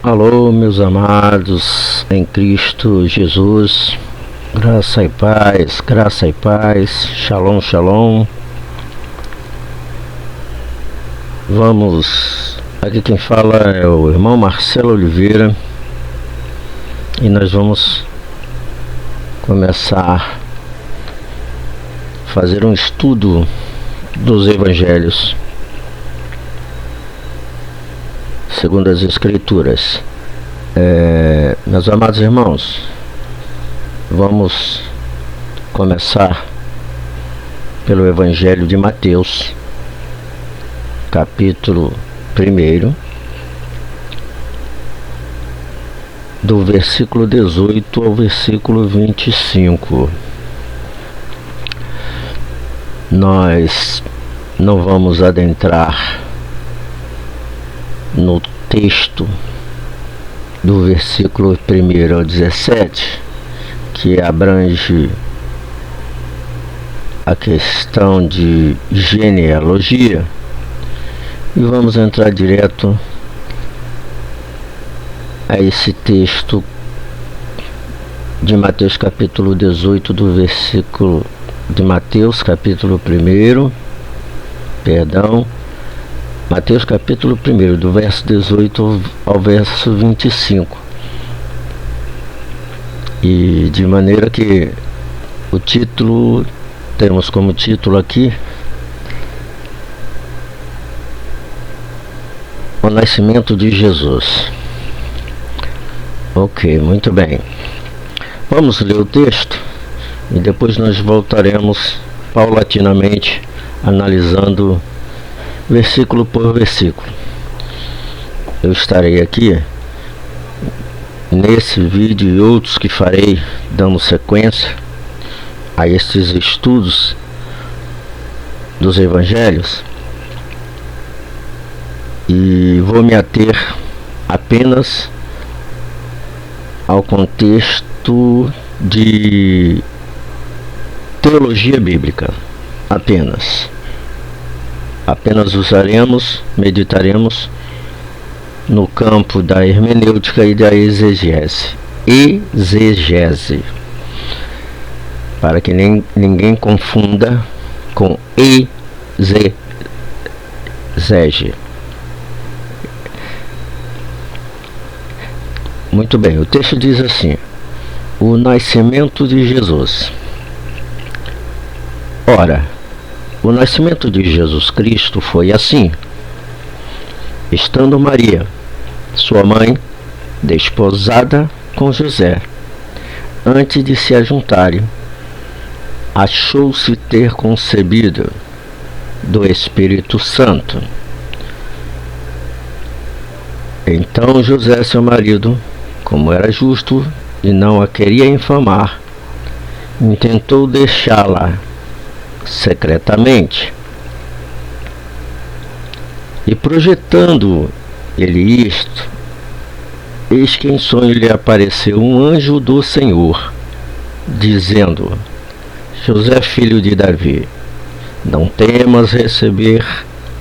Alô, meus amados em Cristo Jesus, graça e paz, shalom, shalom. Aqui quem fala é o irmão Marcelo Oliveira e nós vamos começar a fazer um estudo dos Evangelhos segundo as Escrituras. Meus amados irmãos, vamos começar pelo Evangelho de Mateus, capítulo 1, do versículo 18 ao versículo 25. Nós não vamos adentrar no texto do versículo 1 ao 17, que abrange a questão de genealogia, e vamos entrar direto a esse texto de Mateus capítulo 18, do versículo de Mateus capítulo 1, Mateus capítulo 1, do verso 18 ao verso 25. E de maneira que o título, temos como título aqui o nascimento de Jesus. Ok, muito bem. Vamos ler o texto e depois nós voltaremos paulatinamente analisando versículo por versículo. Eu estarei aqui nesse vídeo e outros que farei dando sequência a estes estudos dos evangelhos, e vou me ater apenas ao contexto de teologia bíblica. Apenas meditaremos no campo da hermenêutica e da exegese, para que ninguém confunda com exegese. Muito bem, o texto diz assim: o nascimento de Jesus. Ora, o nascimento de Jesus Cristo foi assim: estando Maria, sua mãe, desposada com José, antes de se ajuntarem, achou-se ter concebido do Espírito Santo. Então José, seu marido, como era justo e não a queria infamar, intentou deixá-la secretamente. E projetando ele isto, eis que em sonho lhe apareceu um anjo do Senhor, dizendo: José, filho de Davi, não temas receber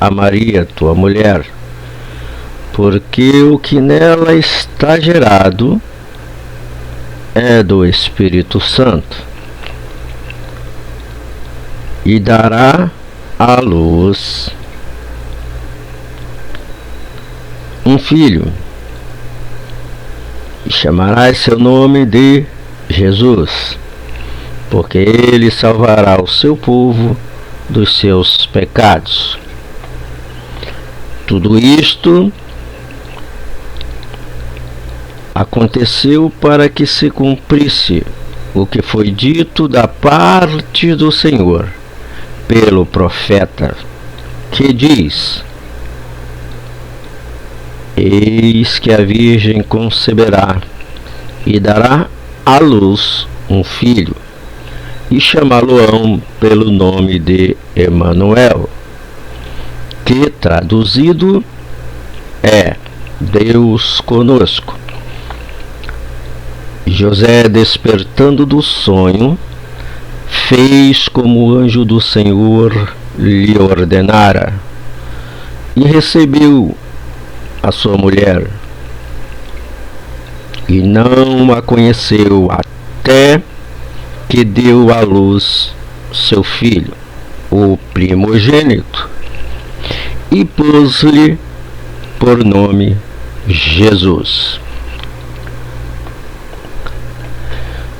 a Maria, tua mulher, porque o que nela está gerado é do Espírito Santo, e dará à luz um filho, e chamarás seu nome de Jesus, porque ele salvará o seu povo dos seus pecados. Tudo isto aconteceu para que se cumprisse o que foi dito da parte do Senhor pelo profeta, que diz: eis que a Virgem conceberá e dará à luz um filho, e chamá-lo-ão pelo nome de Emanuel, que traduzido é Deus conosco. José, despertando do sonho, fez como o anjo do Senhor lhe ordenara, e recebeu a sua mulher, e não a conheceu até que deu à luz seu filho, o primogênito, e pôs-lhe por nome Jesus.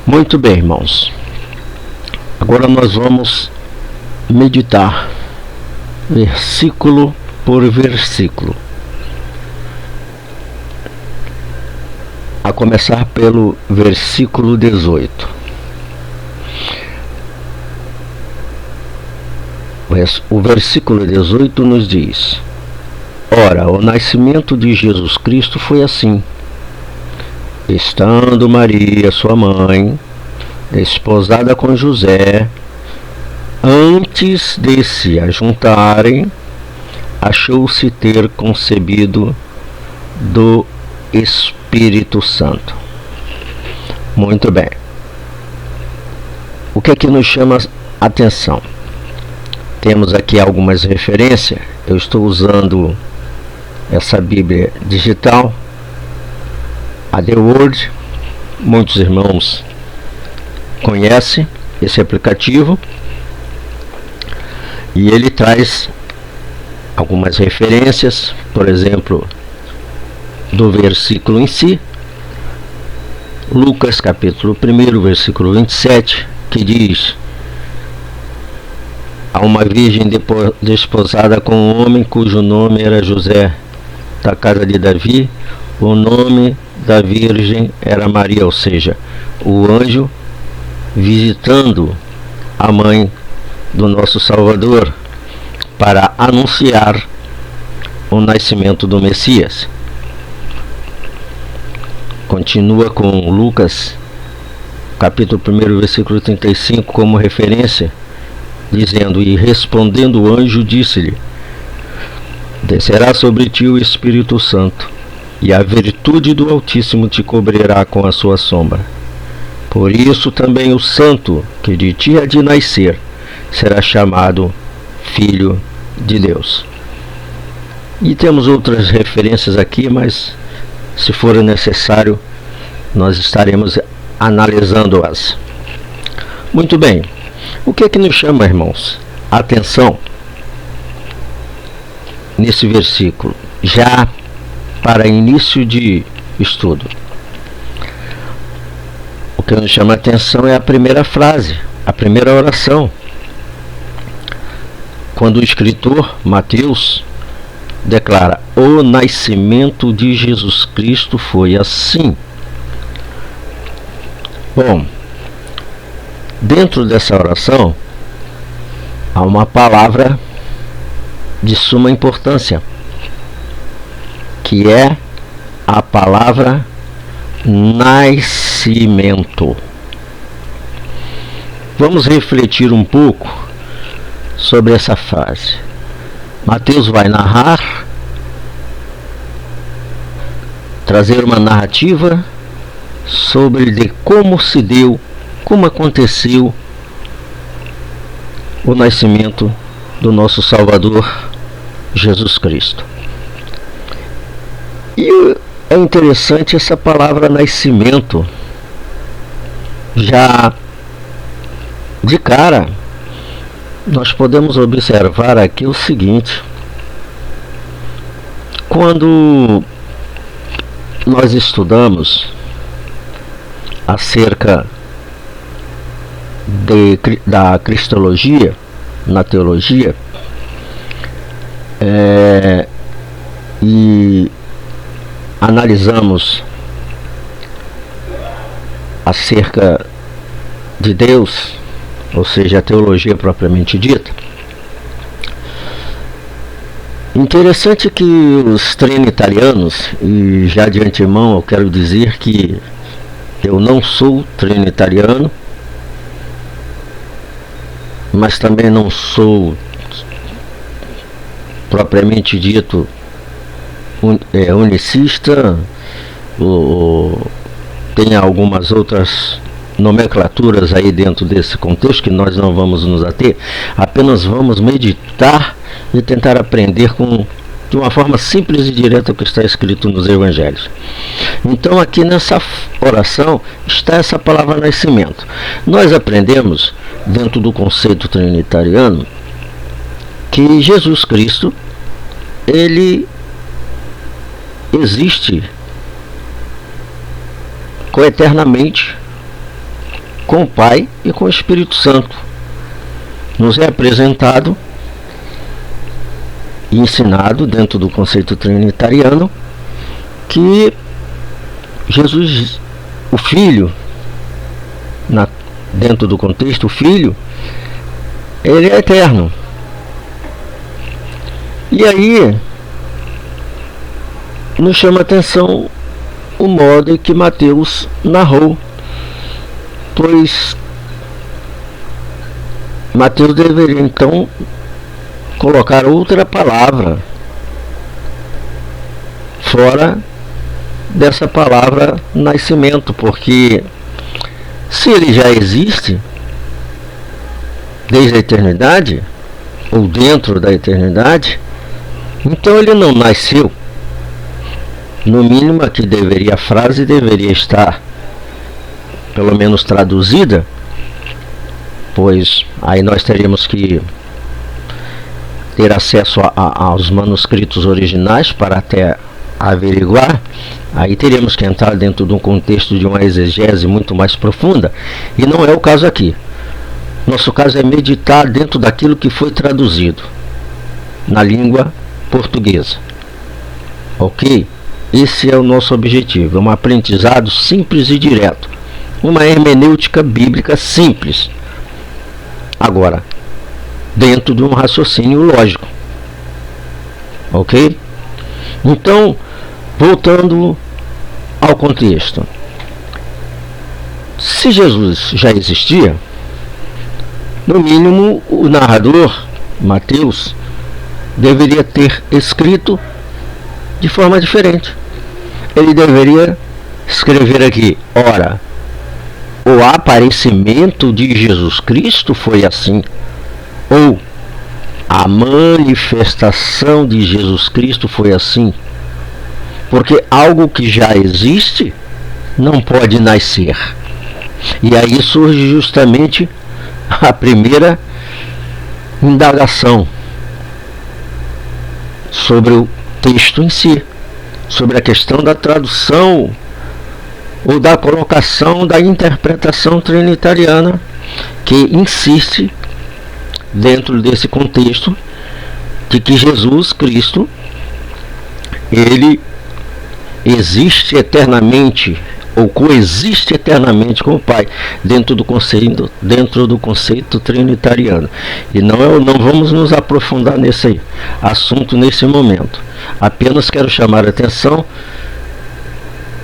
Muito bem, irmãos. Agora nós vamos meditar versículo por versículo. A começar pelo versículo 18. O versículo 18 nos diz: Ora, o nascimento de Jesus Cristo foi assim. Estando Maria, sua mãe, desposada com José, antes de se ajuntarem, achou-se ter concebido do Espírito Santo. Muito bem. O que é que nos chama a atenção? Temos aqui algumas referências. Eu estou usando essa Bíblia digital, a The Word. Muitos irmãos conhecem esse aplicativo e ele traz algumas referências, por exemplo, do versículo em si. Lucas capítulo 1, versículo 27, que diz: Há uma virgem desposada com um homem cujo nome era José, da casa de Davi. O nome da virgem era Maria, ou seja, o anjo visitando a mãe do nosso Salvador para anunciar o nascimento do Messias. Continua com Lucas capítulo 1, versículo 35 como referência, dizendo: E respondendo o anjo, disse-lhe: Descerá sobre ti o Espírito Santo, e a virtude do Altíssimo te cobrirá com a sua sombra. Por isso também o santo que de ti há de nascer será chamado Filho de Deus. E temos outras referências aqui, mas se for necessário, nós estaremos analisando-as. Muito bem. O que é que nos chama, irmãos, a atenção nesse versículo, já para início de estudo? O que nos chama a atenção é a primeira frase, a primeira oração, quando o escritor Mateus declara: O nascimento de Jesus Cristo foi assim. Bom, dentro dessa oração há uma palavra de suma importância, que é a palavra nascimento. Vamos refletir um pouco sobre essa frase. Mateus vai narrar, trazer uma narrativa sobre de como se deu, como aconteceu o nascimento do nosso Salvador Jesus Cristo. E é interessante essa palavra nascimento. Já de cara, nós podemos observar aqui o seguinte: quando nós estudamos acerca da cristologia na teologia, e analisamos acerca de Deus, ou seja, a teologia propriamente dita, interessante que os trinitarianos, e já de antemão eu quero dizer que eu não sou trinitariano, mas também não sou propriamente dito unicista, tem algumas outras nomenclaturas aí dentro desse contexto que nós não vamos nos ater, apenas vamos meditar e tentar aprender com de uma forma simples e direta o que está escrito nos evangelhos. Então aqui nessa oração está essa palavra nascimento. Nós aprendemos, dentro do conceito trinitariano, que Jesus Cristo, ele existe coeternamente com o Pai e com o Espírito Santo. Nos é apresentado e ensinado dentro do conceito trinitariano que Jesus, o Filho, dentro do contexto, o Filho, ele é eterno. E aí nos chama a atenção o modo em que Mateus narrou, pois Mateus deveria então colocar outra palavra fora dessa palavra nascimento, porque se ele já existe desde a eternidade, ou dentro da eternidade, então ele não nasceu. No mínimo aqui a frase deveria estar pelo menos traduzida, pois aí nós teríamos que ter acesso aos manuscritos originais para até averiguar. Aí teríamos que entrar dentro de um contexto de uma exegese muito mais profunda, e não é o caso aqui. Nosso caso é meditar dentro daquilo que foi traduzido na língua portuguesa. Ok? Esse é o nosso objetivo, é um aprendizado simples e direto, uma hermenêutica bíblica simples. Agora, dentro de um raciocínio lógico. Ok? Então, voltando ao contexto. Se Jesus já existia, no mínimo o narrador, Mateus, deveria ter escrito de forma diferente. Ele deveria escrever aqui: ora, o aparecimento de Jesus Cristo foi assim, ou a manifestação de Jesus Cristo foi assim, porque algo que já existe não pode nascer. E aí surge justamente a primeira indagação sobre o texto em si, sobre a questão da tradução ou da colocação da interpretação trinitariana, que insiste dentro desse contexto de que Jesus Cristo, ele existe eternamente ou coexiste eternamente com o Pai, dentro do conceito trinitariano. E não vamos nos aprofundar nesse assunto nesse momento. Apenas quero chamar a atenção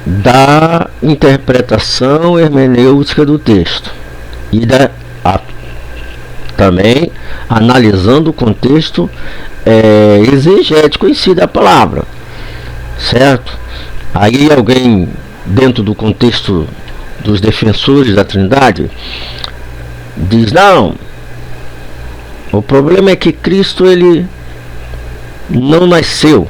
da interpretação hermenêutica do texto e também analisando o contexto exegético em si da palavra, certo? Aí alguém, dentro do contexto dos defensores da Trindade, diz: não, o problema é que Cristo ele não nasceu.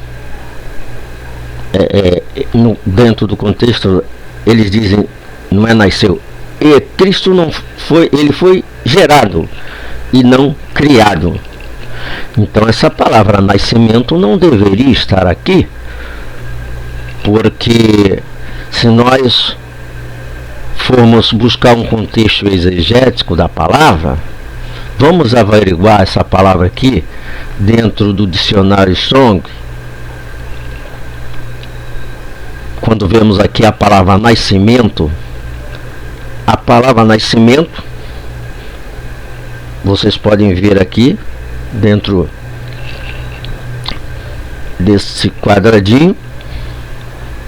Dentro do contexto eles dizem, não é nasceu, e Cristo não foi, ele foi gerado e não criado. Então essa palavra nascimento não deveria estar aqui, porque se nós formos buscar um contexto exegético da palavra, vamos averiguar essa palavra aqui dentro do dicionário Strong. Quando vemos aqui a palavra nascimento, vocês podem ver aqui dentro desse quadradinho,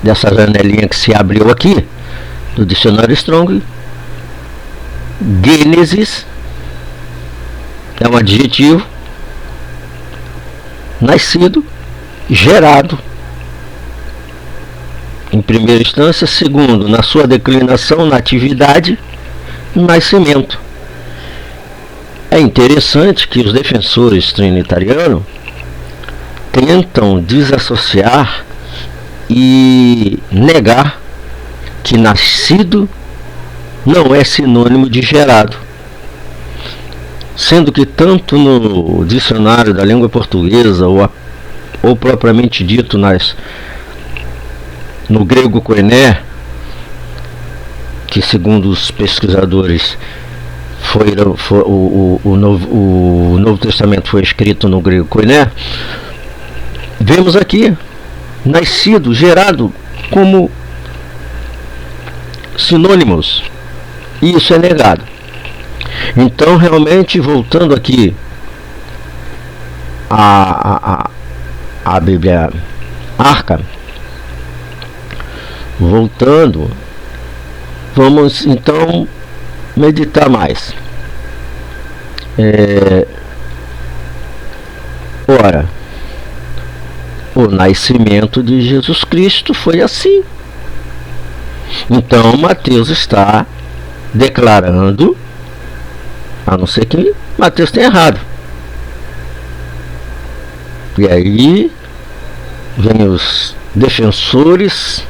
dessa janelinha que se abriu aqui do dicionário Strong, Gênesis é um adjetivo, nascido, gerado em primeira instância, segundo, na sua declinação, na atividade, nascimento. É interessante que os defensores trinitarianos tentam desassociar e negar que nascido não é sinônimo de gerado, sendo que tanto no dicionário da língua portuguesa ou propriamente dito no grego koiné, que segundo os pesquisadores o Novo Testamento foi escrito no grego koiné, vemos aqui nascido, gerado como sinônimos, e isso é negado. Então, realmente, voltando aqui a Bíblia Arca, voltando, vamos então meditar mais. Ora, o nascimento de Jesus Cristo foi assim. Então Mateus está declarando, a não ser que Mateus tenha errado. E aí vem os defensores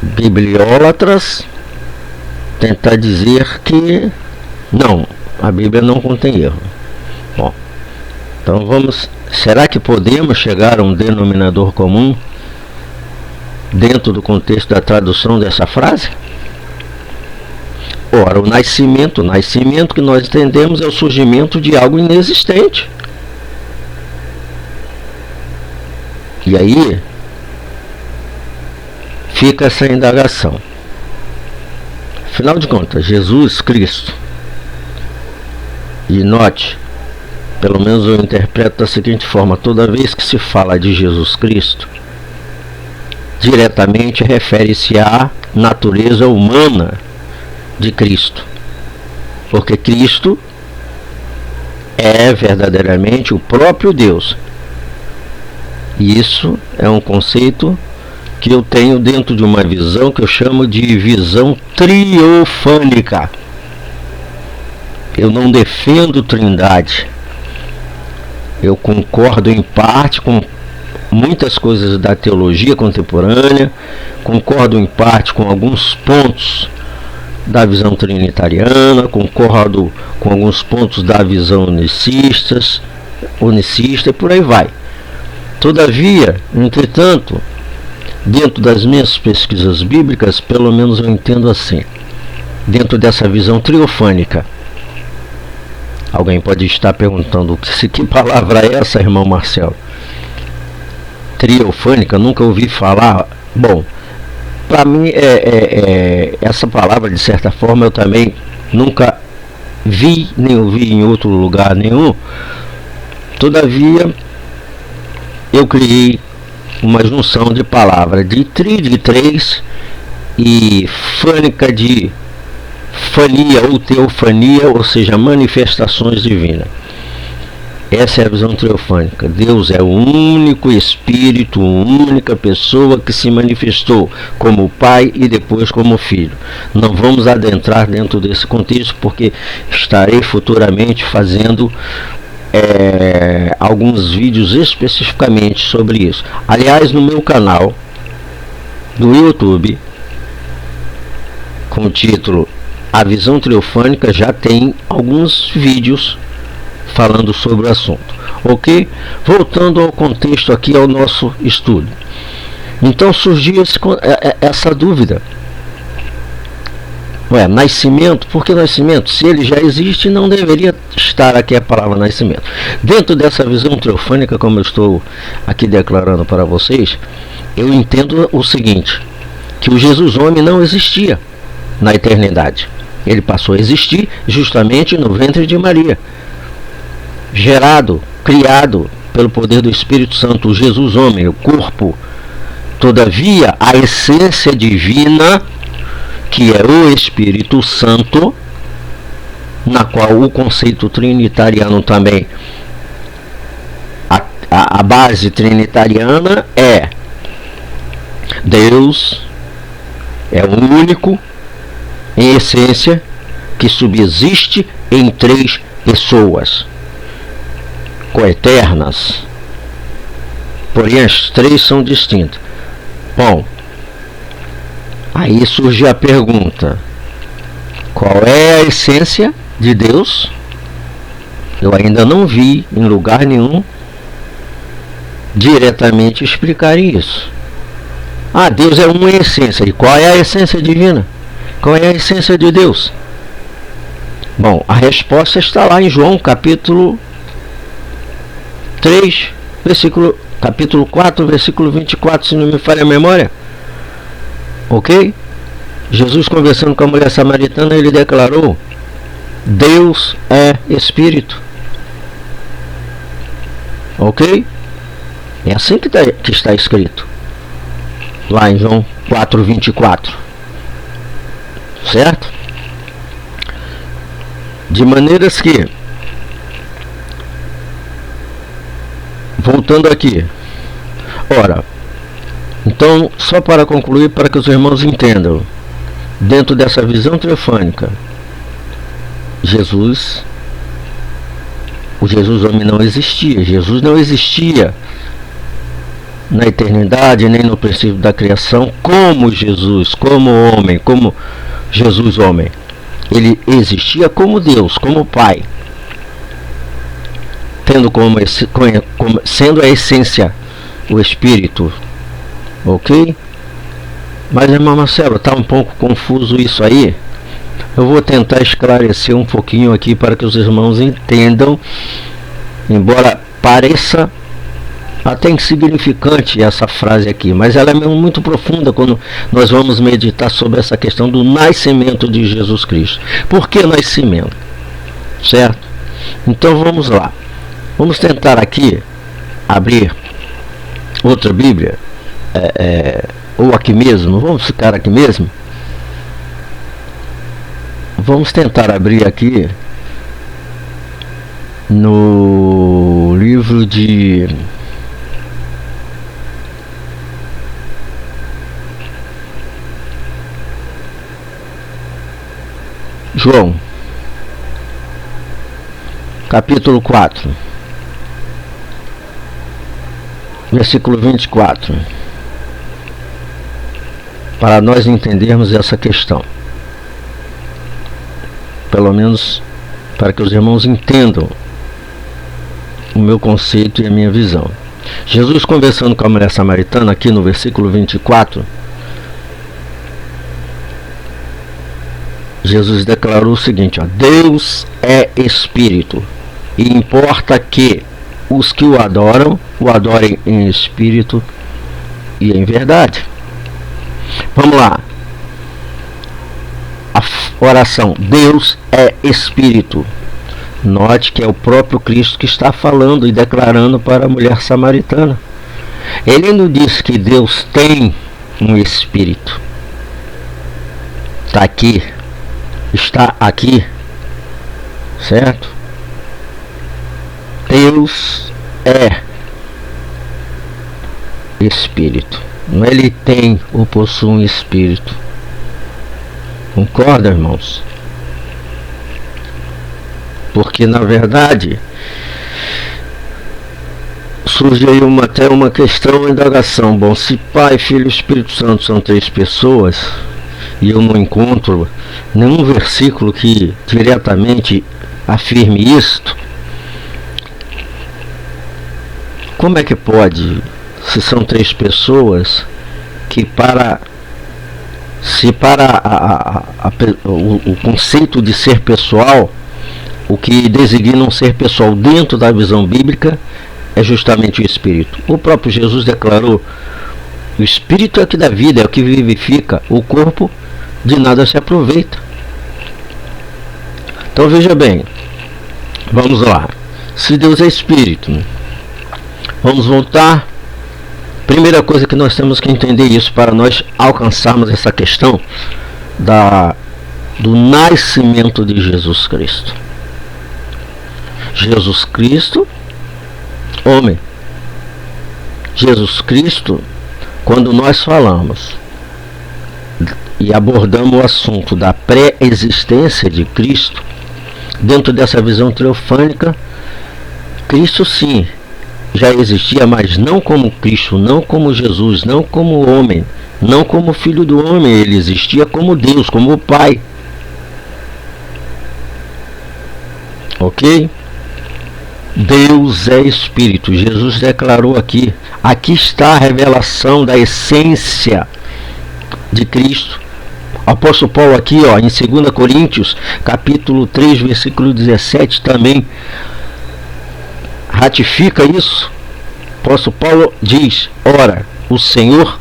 bibliólatras tentar dizer que não, a Bíblia não contém erro. Bom, então será que podemos chegar a um denominador comum dentro do contexto da tradução dessa frase? Ora, o nascimento que nós entendemos é o surgimento de algo inexistente. E aí fica essa indagação. Afinal de contas, Jesus Cristo, e note, pelo menos eu interpreto da seguinte forma: toda vez que se fala de Jesus Cristo, diretamente refere-se à natureza humana de Cristo, porque Cristo é verdadeiramente o próprio Deus. E isso é um conceito que eu tenho dentro de uma visão que eu chamo de visão triofânica. Eu não defendo trindade. Eu concordo em parte com muitas coisas da teologia contemporânea, concordo em parte com alguns pontos da visão trinitariana, concordo com alguns pontos da visão unicista e por aí vai. Todavia, entretanto, dentro das minhas pesquisas bíblicas, pelo menos eu entendo assim, dentro dessa visão triofânica. Alguém pode estar perguntando que palavra é essa, irmão Marcelo? Triofânica, nunca ouvi falar. Bom, para mim essa palavra, de certa forma, eu também nunca vi nem ouvi em outro lugar nenhum. Todavia, eu criei uma junção de palavras de três, e fânica de fania ou teofania, ou seja, manifestações divinas. Essa é a visão triofânica. Deus é o único Espírito, única pessoa que se manifestou como Pai e depois como Filho. Não vamos adentrar dentro desse contexto, porque estarei futuramente fazendo alguns vídeos especificamente sobre isso. Aliás, no meu canal do YouTube, com o título A Visão Triofânica, já tem alguns vídeos falando sobre o assunto. Ok? Voltando ao contexto aqui, ao nosso estudo. Então surgiu essa dúvida. Nascimento, por que nascimento? Se ele já existe, não deveria estar aqui a palavra nascimento. Dentro dessa visão triofânica, como eu estou aqui declarando para vocês, eu entendo o seguinte: que o Jesus homem não existia na eternidade. Ele passou a existir justamente no ventre de Maria, gerado, criado pelo poder do Espírito Santo, o Jesus homem, o corpo. Todavia, a essência divina, que é o Espírito Santo, na qual o conceito trinitariano também, a base trinitariana é Deus, é o único, em essência, que subsiste em três pessoas coeternas, porém as três são distintas. Bom, aí surge a pergunta: qual é a essência de Deus? Eu ainda não vi em lugar nenhum diretamente explicar isso. Deus é uma essência. E qual é a essência divina? Qual é a essência de Deus? Bom, a resposta está lá em João capítulo 3, capítulo 4, versículo 24, se não me falha a memória. Ok? Jesus, conversando com a mulher samaritana, ele declarou: Deus é Espírito. Ok? É assim que está escrito lá em João 4, 24. Certo? De maneiras que, voltando aqui, ora, então, só para concluir, para que os irmãos entendam, dentro dessa visão teofânica, o Jesus homem não existia. Jesus não existia na eternidade, nem no princípio da criação, como Jesus, como homem, como Jesus homem. Ele existia como Deus, como Pai, sendo a essência o Espírito. Ok? Mas, irmão Marcelo, está um pouco confuso isso aí. Eu vou tentar esclarecer um pouquinho aqui para que os irmãos entendam, embora pareça até insignificante essa frase aqui, mas ela é muito profunda quando nós vamos meditar sobre essa questão do nascimento de Jesus Cristo. Por que nascimento? Certo? Então vamos lá. Vamos tentar aqui abrir outra Bíblia, ou aqui mesmo. Vamos ficar aqui mesmo. Vamos tentar abrir aqui no livro de João, capítulo 4, versículo 24, para nós entendermos essa questão, pelo menos para que os irmãos entendam o meu conceito e a minha visão. Jesus, conversando com a mulher samaritana, aqui no versículo 24, Jesus declarou o seguinte: Deus é Espírito, e importa que os que o adorem em espírito e em verdade. Vamos lá. A oração: Deus é Espírito. Note que é o próprio Cristo que está falando e declarando para a mulher samaritana. Ele não diz que Deus tem um Espírito. Está aqui, certo? Deus é Espírito. Não ele tem ou possui um Espírito. Concorda, irmãos? Porque na verdade surge aí até uma questão, uma indagação. Bom, se Pai, Filho e Espírito Santo são três pessoas, e eu não encontro nenhum versículo que diretamente afirme isto, como é que pode, se são três pessoas, que o conceito de ser pessoal, o que designa um ser pessoal dentro da visão bíblica, é justamente o Espírito. O próprio Jesus declarou: o Espírito é o que dá vida, é o que vivifica, o corpo de nada se aproveita. Então veja bem, vamos lá. Se Deus é Espírito, vamos voltar. Primeira coisa que nós temos que entender isso para nós alcançarmos essa questão do nascimento de Jesus Cristo. Jesus Cristo, homem. Jesus Cristo, quando nós falamos e abordamos o assunto da pré-existência de Cristo, dentro dessa visão teofânica, Cristo sim já existia, mas não como Cristo, não como Jesus, não como homem, não como filho do homem. Ele existia como Deus, como o Pai. Ok? Deus é Espírito. Jesus declarou aqui. Aqui está a revelação da essência de Cristo. O apóstolo Paulo aqui, ó, em 2 Coríntios, capítulo 3, versículo 17, também ratifica isso. O apóstolo Paulo diz: ora, o Senhor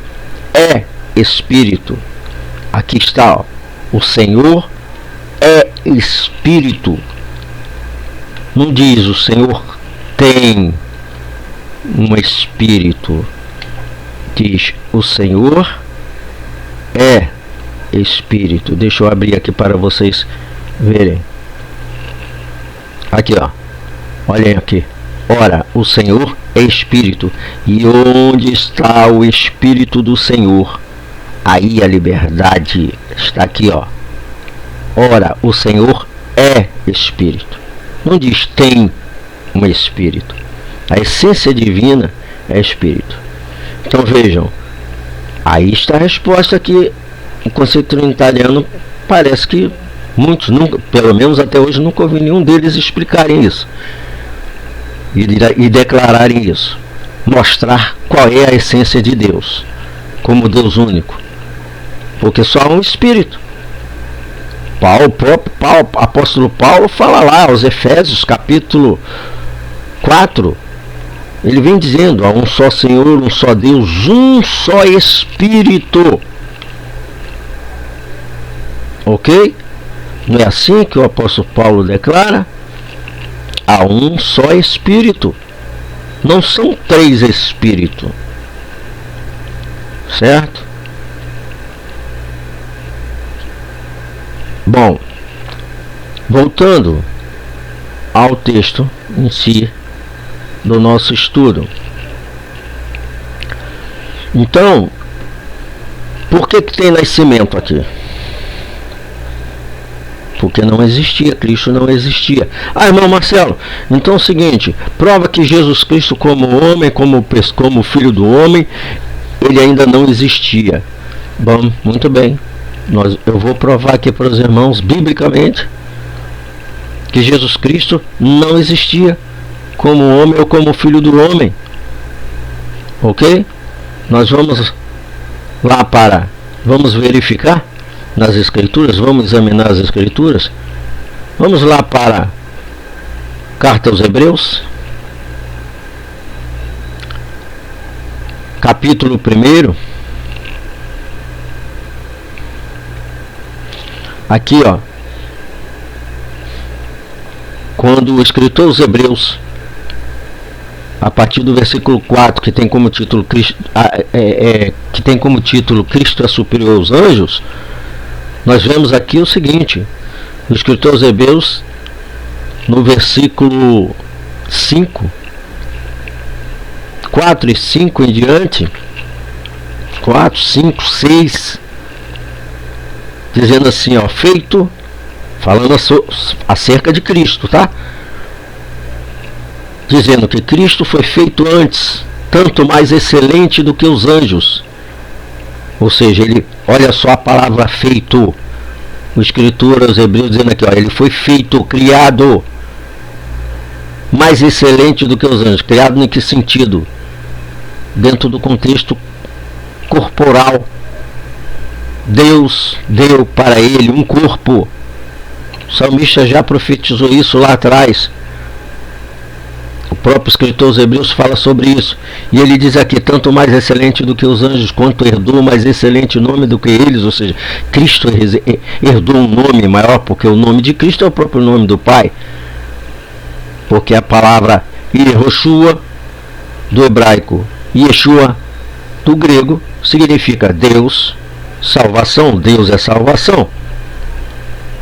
é Espírito. Aqui está, ó, o Senhor é Espírito. Não diz o Senhor tem um Espírito. Diz o Senhor é Espírito. Deixa eu abrir aqui para vocês verem. Aqui, ó. Olhem aqui. Ora, o Senhor é Espírito. E onde está o Espírito do Senhor? Aí a liberdade está aqui, ó. Ora, o Senhor é Espírito. Não diz tem um Espírito. A essência divina é Espírito. Então vejam, aí está a resposta que o conceito trinitariano parece que muitos, nunca, pelo menos até hoje, nunca ouvi nenhum deles explicarem isso e declararem isso. Mostrar qual é a essência de Deus como Deus único. Porque só há um Espírito. Apóstolo Paulo fala lá aos Efésios, capítulo 4, ele vem dizendo: há um só Senhor, um só Deus, um só Espírito. Ok? Não é assim que o apóstolo Paulo declara? Há um só Espírito. Não são três Espíritos. Certo? Bom, voltando ao texto em si do nosso estudo. Então, por que tem nascimento aqui? Porque não existia, Cristo não existia. Ah, irmão Marcelo, então é o seguinte, prova que Jesus Cristo como homem, como filho do homem, ele ainda não existia. Bom, muito bem. Eu vou provar aqui para os irmãos, biblicamente, que Jesus Cristo não existia como homem ou como filho do homem. Ok? Nós vamos lá vamos verificar nas Escrituras, vamos examinar as Escrituras. Vamos lá para Carta aos Hebreus, capítulo 1. Aqui, ó, quando o escritor aos Hebreus, a partir do versículo 4, que tem como título Cristo é superior aos anjos, nós vemos aqui o seguinte: o escritor aos Hebreus, no versículo 5, 4 e 5 em diante, 4, 5, 6, dizendo assim, ó, feito, falando acerca de Cristo, tá? Dizendo que Cristo foi feito antes, tanto mais excelente do que os anjos. Ou seja, ele, olha só a palavra feito. O escritor aos Hebreus dizendo aqui, ó, ele foi feito, criado, mais excelente do que os anjos. Criado em que sentido? Dentro do contexto corporal. Deus deu para ele um corpo. O salmista já profetizou isso lá atrás. O próprio escritor aos Hebreus fala sobre isso. E ele diz aqui, tanto mais excelente do que os anjos, quanto herdou mais excelente nome do que eles. Ou seja, Cristo herdou um nome maior, porque o nome de Cristo é o próprio nome do Pai. Porque a palavra Yehoshua, do hebraico, Yeshua, do grego, significa Deus, salvação. Deus é salvação.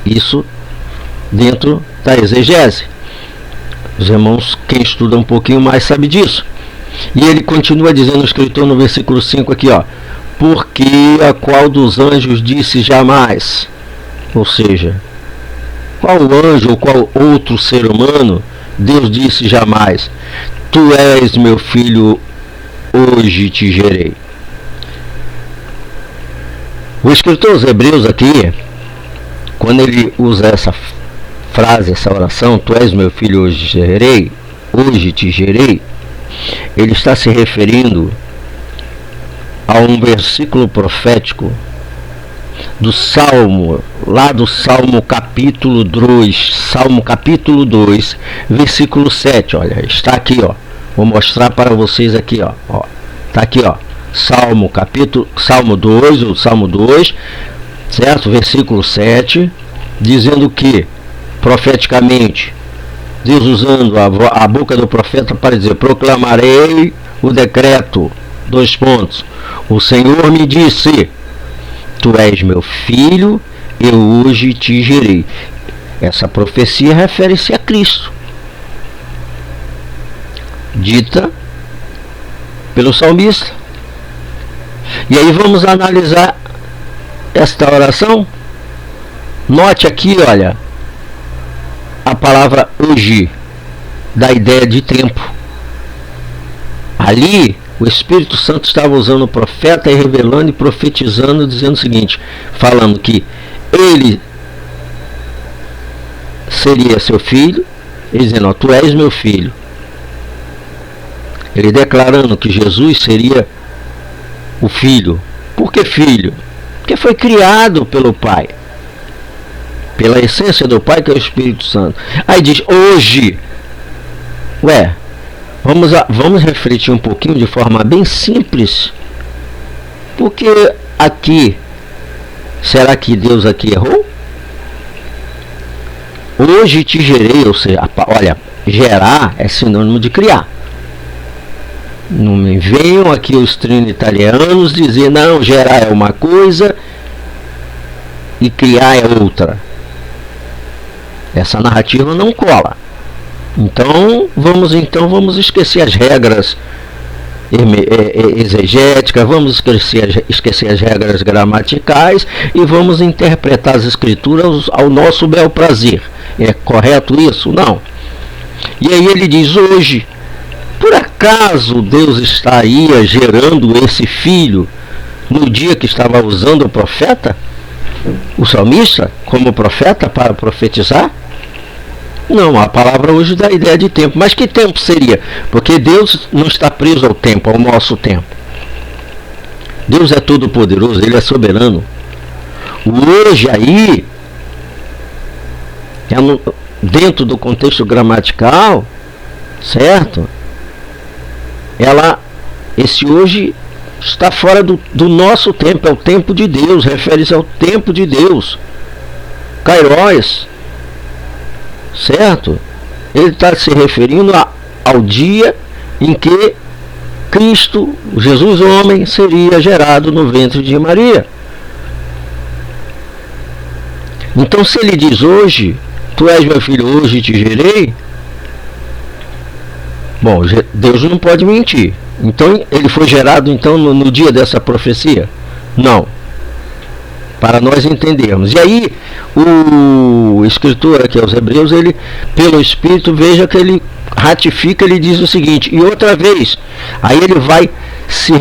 Isso dentro da exegese. Os irmãos, quem estuda um pouquinho mais sabe disso. E ele continua dizendo, o escritor, no versículo 5 aqui, ó, porque a qual dos anjos disse jamais? Ou seja, qual anjo ou qual outro ser humano Deus disse jamais? Tu és meu filho, hoje te gerei. O escritor aos Hebreus aqui, quando ele usa essa frase, essa oração, tu és meu filho, hoje te gerei, ele está se referindo a um versículo profético do Salmo, lá do Salmo capítulo 2, versículo 7, olha, está aqui, ó. Vou mostrar para vocês aqui, ó. Está aqui, ó. Salmo 2, certo? Versículo 7, dizendo que, profeticamente, Deus usando a boca do profeta para dizer: proclamarei o decreto, o Senhor me disse, tu és meu filho, eu hoje te gerei. Essa profecia refere-se a Cristo, dita pelo salmista. E aí vamos analisar esta oração. Note aqui, olha, a palavra hoje, da ideia de tempo. Ali, o Espírito Santo estava usando o profeta e revelando e profetizando, dizendo o seguinte, falando que ele seria seu filho, ele dizendo, ó, tu és meu filho. Ele declarando que Jesus seria o filho. Por que filho? Porque foi criado pelo Pai, pela essência do Pai, que é o Espírito Santo. Aí diz, hoje. Ué, vamos refletir um pouquinho de forma bem simples. Porque aqui, será que Deus aqui errou? Hoje te gerei, ou seja, olha, gerar é sinônimo de criar. Não me venham aqui os trinitarianos dizer, não, gerar é uma coisa e criar é outra. Essa narrativa não cola. Então vamos esquecer as regras exegéticas, vamos esquecer as regras gramaticais e vamos interpretar as escrituras ao nosso bel prazer. É correto isso? Não. E aí ele diz, hoje, por acaso Deus estaria gerando esse filho no dia que estava usando o profeta, o salmista, como profeta para profetizar? Não, a palavra hoje dá a ideia de tempo. Mas que tempo seria? Porque Deus não está preso ao tempo, ao nosso tempo. Deus é todo poderoso, Ele é soberano. O hoje aí, dentro do contexto gramatical, certo? Esse hoje está fora do nosso tempo, é o tempo de Deus, refere-se ao tempo de Deus. Kairos, certo? Ele está se referindo ao dia em que Cristo, Jesus homem, seria gerado no ventre de Maria. Então, se ele diz hoje, tu és meu filho, hoje te gerei, bom, Deus não pode mentir. Então, ele foi gerado então no dia dessa profecia? Não. Para nós entendermos. E aí, o escritor aqui aos Hebreus, ele, pelo Espírito, veja que ele ratifica, ele diz o seguinte, e outra vez, aí ele vai se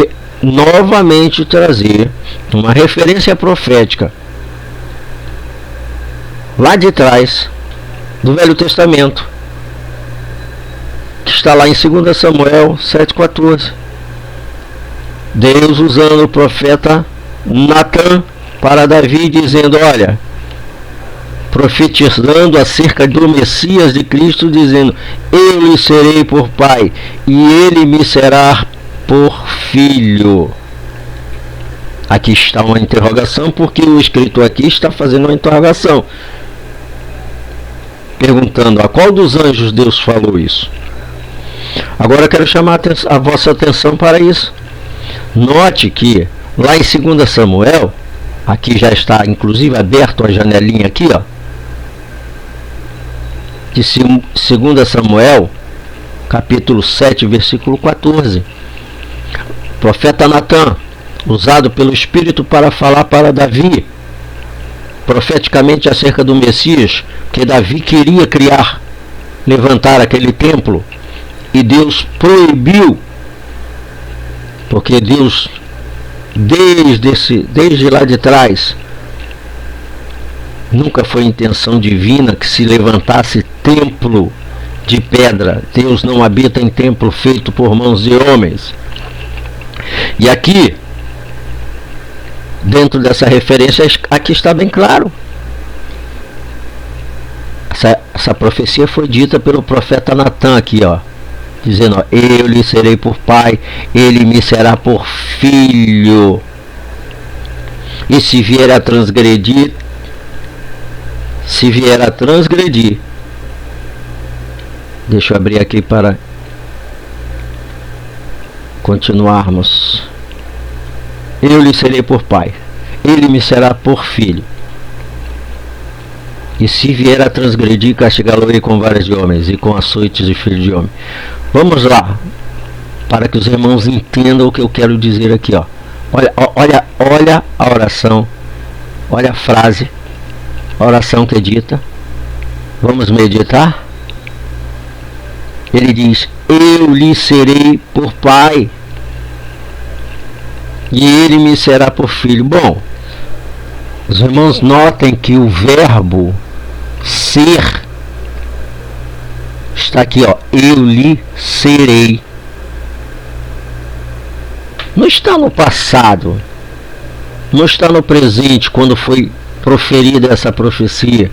novamente trazer uma referência profética lá de trás do Velho Testamento, que está lá em 2 Samuel 7,14. Deus usando o profeta Natan para Davi, dizendo, olha, profetizando acerca do Messias de Cristo, dizendo, eu lhe serei por pai, e ele me será por filho. Aqui está uma interrogação, porque o escritor aqui está fazendo uma interrogação, perguntando a qual dos anjos Deus falou isso. Agora eu quero chamar a vossa atenção para isso. Note que lá em 2 Samuel, aqui já está inclusive aberto a janelinha aqui, ó, de 2 Samuel, capítulo 7, versículo 14. Profeta Natan, usado pelo Espírito para falar para Davi, profeticamente acerca do Messias, que Davi queria criar, levantar aquele templo e Deus proibiu, porque Deus, desde lá de trás, nunca foi intenção divina que se levantasse templo de pedra. Deus não habita em templo feito por mãos de homens. E aqui, dentro dessa referência, aqui está bem claro. Essa profecia foi dita pelo profeta Natan aqui, ó, dizendo, ó, eu lhe serei por pai, ele me será por filho. E se vier a transgredir, deixa eu abrir aqui para continuarmos. Eu lhe serei por pai, ele me será por filho. E se vier a transgredir, castigá-lo-ei com varas de homens e com açoites de filho de homem. Vamos lá, para que os irmãos entendam o que eu quero dizer aqui, ó. Olha a oração, olha a frase, a oração que é dita. Vamos meditar. Ele diz, eu lhe serei por pai, e ele me será por filho. Bom, os irmãos notem que o verbo ser está aqui, ó, eu lhe serei. Não está no passado, não está no presente, quando foi proferida essa profecia.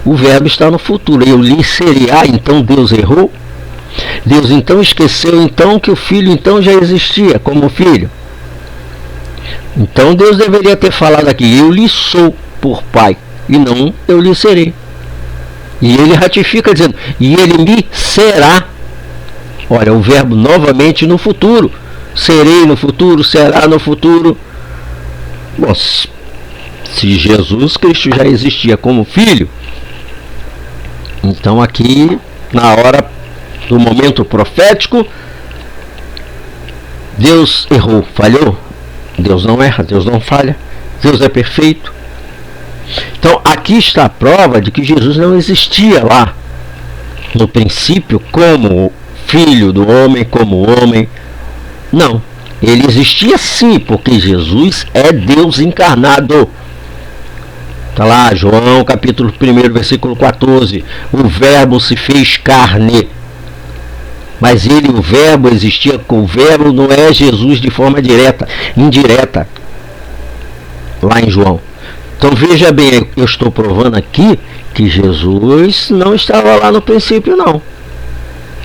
O verbo está no futuro, eu lhe serei. Ah, então Deus errou? Deus então esqueceu então que o filho então já existia como filho? Então Deus deveria ter falado aqui, eu lhe sou por pai, e não eu lhe serei. E ele ratifica dizendo, e ele me será. Olha, o verbo novamente no futuro. Serei no futuro, será no futuro. Bom, se Jesus Cristo já existia como filho, então aqui, na hora do momento profético, Deus errou, falhou. Deus não erra, Deus não falha, Deus é perfeito. Então aqui está a prova de que Jesus não existia lá no princípio como filho do homem, como homem. Não, ele existia sim, porque Jesus é Deus encarnado. Está lá, João capítulo 1, versículo 14. O verbo se fez carne. Mas ele, o verbo, existia com o verbo, não é Jesus de forma direta, indireta. Lá em João. Então veja bem, eu estou provando aqui que Jesus não estava lá no princípio, não.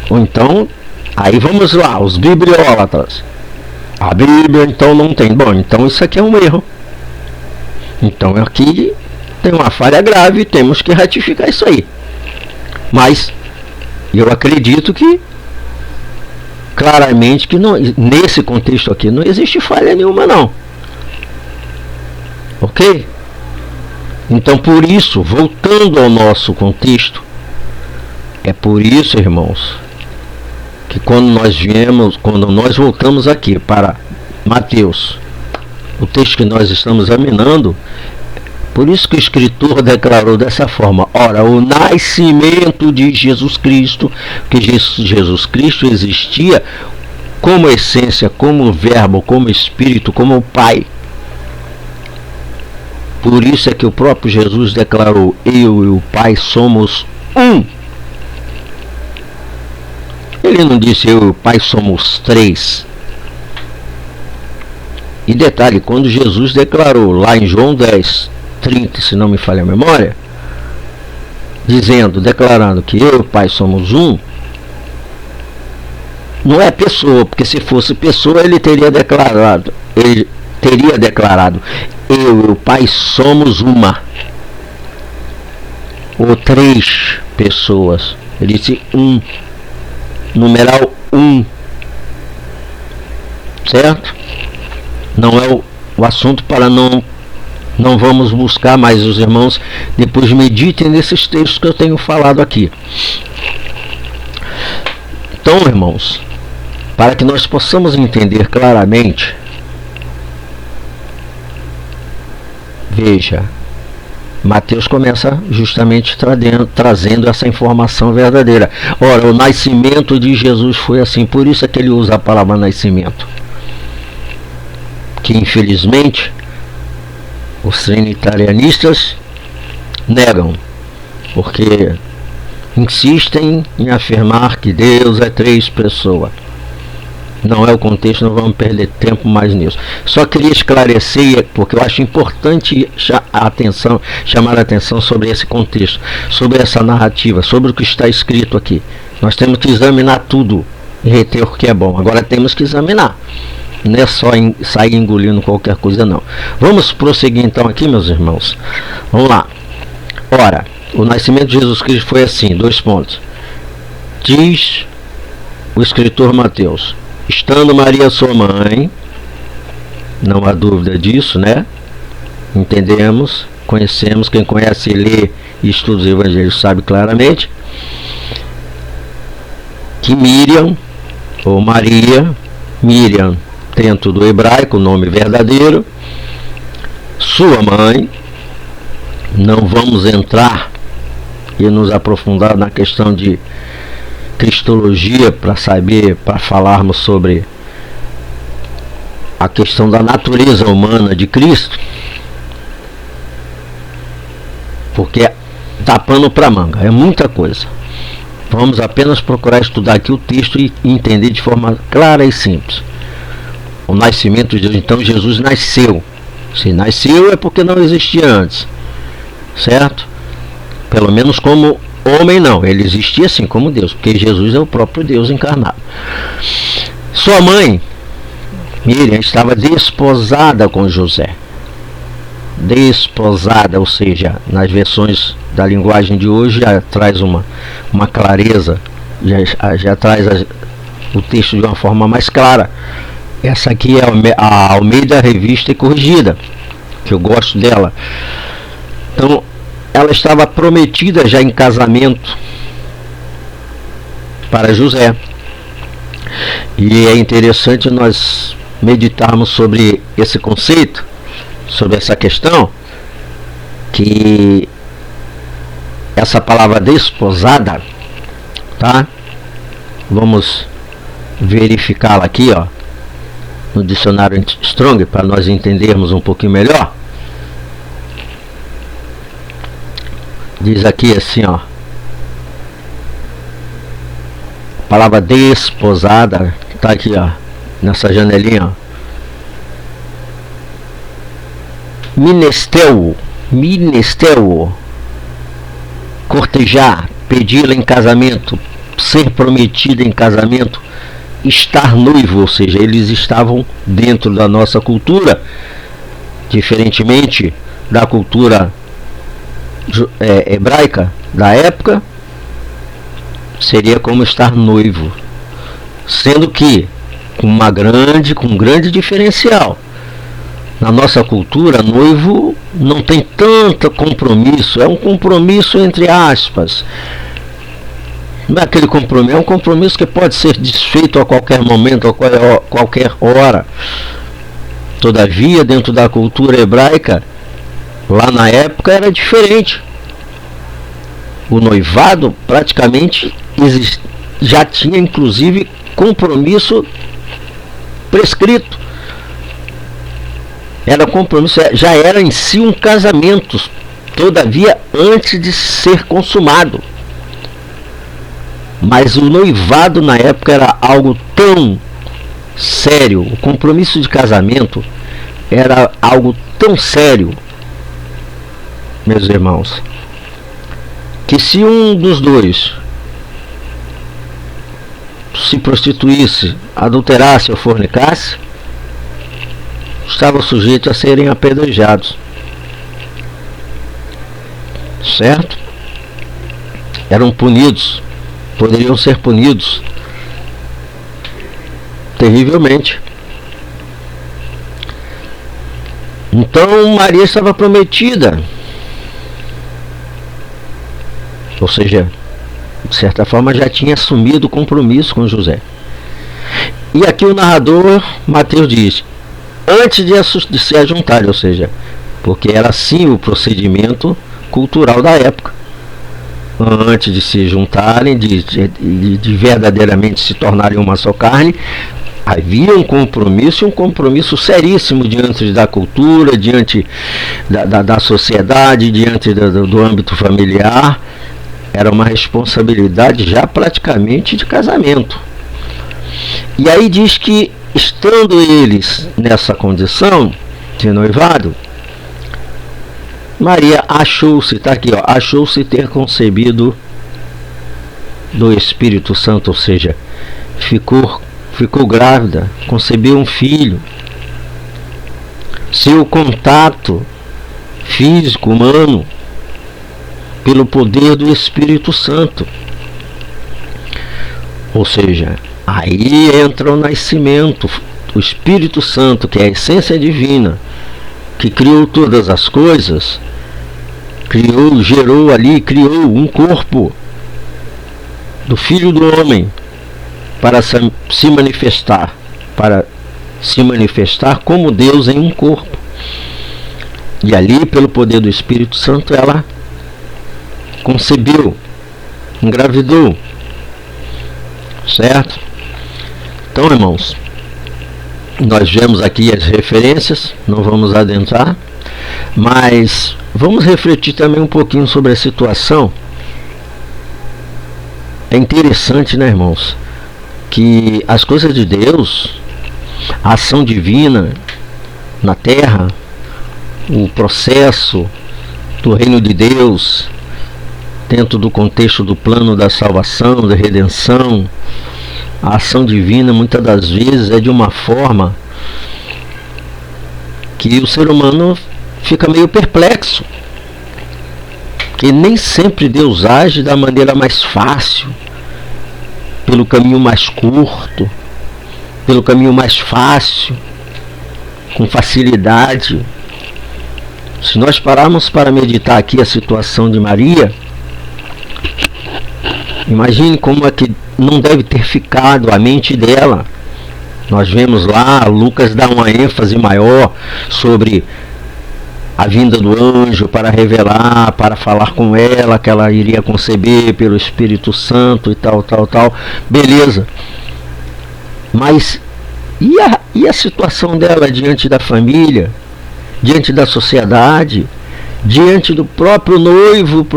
Ou então, aí vamos lá, os bibliólatras. A Bíblia então não tem. Bom, então isso aqui é um erro. Então aqui tem uma falha grave, temos que ratificar isso aí. Mas eu acredito que claramente que não, nesse contexto aqui não existe falha nenhuma, não. Ok? Então por isso, voltando ao nosso contexto, é por isso, irmãos, que quando nós voltamos aqui para Mateus, o texto que nós estamos examinando, por isso que o escritor declarou dessa forma, ora, o nascimento de Jesus Cristo, que Jesus Cristo existia como essência, como verbo, como espírito, como pai. Por isso é que o próprio Jesus declarou, eu e o pai somos um. Ele não disse eu e o pai somos três. E detalhe, quando Jesus declarou lá em João 10:30, se não me falha a memória, declarando que eu e o pai somos um, não é pessoa, porque se fosse pessoa ele teria declarado, eu e o pai somos uma, ou três pessoas. Ele disse um, numeral um, certo? Não é o assunto para não vamos buscar mais. Os irmãos depois meditem nesses textos que eu tenho falado aqui. Então, irmãos, para que nós possamos entender claramente, veja, Mateus começa justamente trazendo essa informação verdadeira. Ora, o nascimento de Jesus foi assim, por isso é que ele usa a palavra nascimento, que infelizmente os trinitarianistas negam, porque insistem em afirmar que Deus é 3 pessoas. Não é o contexto, não vamos perder tempo mais nisso. Só queria esclarecer, porque eu acho importante chamar a atenção sobre esse contexto, sobre essa narrativa, sobre o que está escrito aqui. Nós temos que examinar tudo e reter o que é bom. Agora temos que examinar. Não é só sair engolindo qualquer coisa, não. Vamos prosseguir então aqui, meus irmãos. Vamos lá. Ora, o nascimento de Jesus Cristo foi assim, 2 pontos. Diz o escritor Mateus: estando Maria sua mãe, não há dúvida disso, né? Entendemos, conhecemos, quem conhece e lê e estuda os evangelhos sabe claramente que Miriam, ou Maria, Miriam, dentro do hebraico, o nome verdadeiro, sua mãe, não vamos entrar e nos aprofundar na questão de cristologia para falarmos sobre a questão da natureza humana de Cristo, porque dá pano para manga, é muita coisa. Vamos apenas procurar estudar aqui o texto e entender de forma clara e simples. O nascimento de Jesus, então Jesus nasceu. Se nasceu é porque não existia antes, certo? Pelo menos como homem não, ele existia assim como Deus, porque Jesus é o próprio Deus encarnado. Sua mãe, Miriam, estava desposada com José. Desposada, ou seja, nas versões da linguagem de hoje já traz uma clareza, já traz o texto de uma forma mais clara. Essa aqui é a Almeida Revista e Corrigida, que eu gosto dela. Então, ela estava prometida já em casamento para José. E é interessante nós meditarmos sobre esse conceito, sobre essa questão, que essa palavra desposada, tá? Vamos verificá-la aqui, ó, no dicionário Strong, para nós entendermos um pouquinho melhor. Diz aqui assim, ó, a palavra desposada tá aqui, ó, nessa janelinha, ó. Ministeu, cortejar, pedi-la em casamento, ser prometida em casamento, estar noivo, ou seja, eles estavam dentro da nossa cultura, diferentemente da cultura hebraica da época, seria como estar noivo, sendo que com um grande diferencial. Na nossa cultura, noivo não tem tanto compromisso, é um compromisso entre aspas. Não é aquele compromisso, é um compromisso que pode ser desfeito a qualquer momento, a qualquer hora. Todavia, dentro da cultura hebraica, lá na época era diferente. O noivado praticamente já tinha inclusive compromisso prescrito. Era compromisso, já era em si um casamento, todavia antes de ser consumado. Mas o noivado na época era algo tão sério, o compromisso de casamento era algo tão sério, meus irmãos, que se um dos dois se prostituísse, adulterasse ou fornicasse, estavam sujeitos a serem apedrejados, certo? Eram punidos, poderiam ser punidos terrivelmente. Então Maria estava prometida, ou seja, de certa forma já tinha assumido o compromisso com José. E aqui o narrador Mateus diz: antes de se ajuntar, ou seja, porque era assim o procedimento cultural da época. Antes de se juntarem, de verdadeiramente se tornarem uma só carne, havia um compromisso seríssimo diante da cultura, diante da sociedade, diante do âmbito familiar. Era uma responsabilidade já praticamente de casamento. E aí diz que, estando eles nessa condição de noivado, Maria achou-se, está aqui, ó, achou-se ter concebido do Espírito Santo, ou seja, ficou grávida, concebeu um filho. Seu contato físico, humano, pelo poder do Espírito Santo. Ou seja, aí entra o nascimento, o Espírito Santo, que é a essência divina, que criou todas as coisas, gerou um corpo do Filho do Homem para se manifestar como Deus em um corpo. E ali, pelo poder do Espírito Santo, ela concebeu, engravidou, certo? Então, irmãos, nós vemos aqui as referências, não vamos adentrar, mas vamos refletir também um pouquinho sobre a situação. É interessante, né, irmãos, que as coisas de Deus, a ação divina na terra, o processo do reino de Deus, dentro do contexto do plano da salvação, da redenção, a ação divina muitas das vezes é de uma forma que o ser humano fica meio perplexo, que nem sempre Deus age da maneira mais fácil, pelo caminho mais curto, pelo caminho mais fácil, com facilidade. Se nós pararmos para meditar aqui a situação de Maria, imagine como é que não deve ter ficado a mente dela. Nós vemos lá, Lucas dá uma ênfase maior sobre a vinda do anjo para revelar, para falar com ela, que ela iria conceber pelo Espírito Santo e tal. Beleza. Mas e a situação dela diante da família, diante da sociedade, diante do próprio noivo,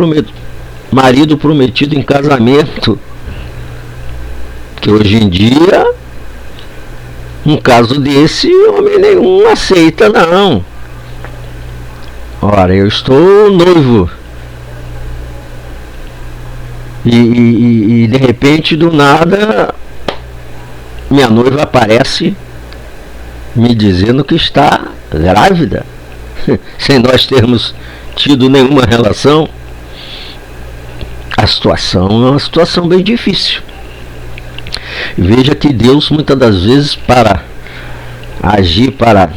marido prometido em casamento? Que hoje em dia, um caso desse, homem nenhum aceita, não. Ora, eu estou noivo e de repente, do nada, minha noiva aparece me dizendo que está grávida, sem nós termos tido nenhuma relação. A situação é uma situação bem difícil. Veja que Deus, muitas das vezes, para agir, para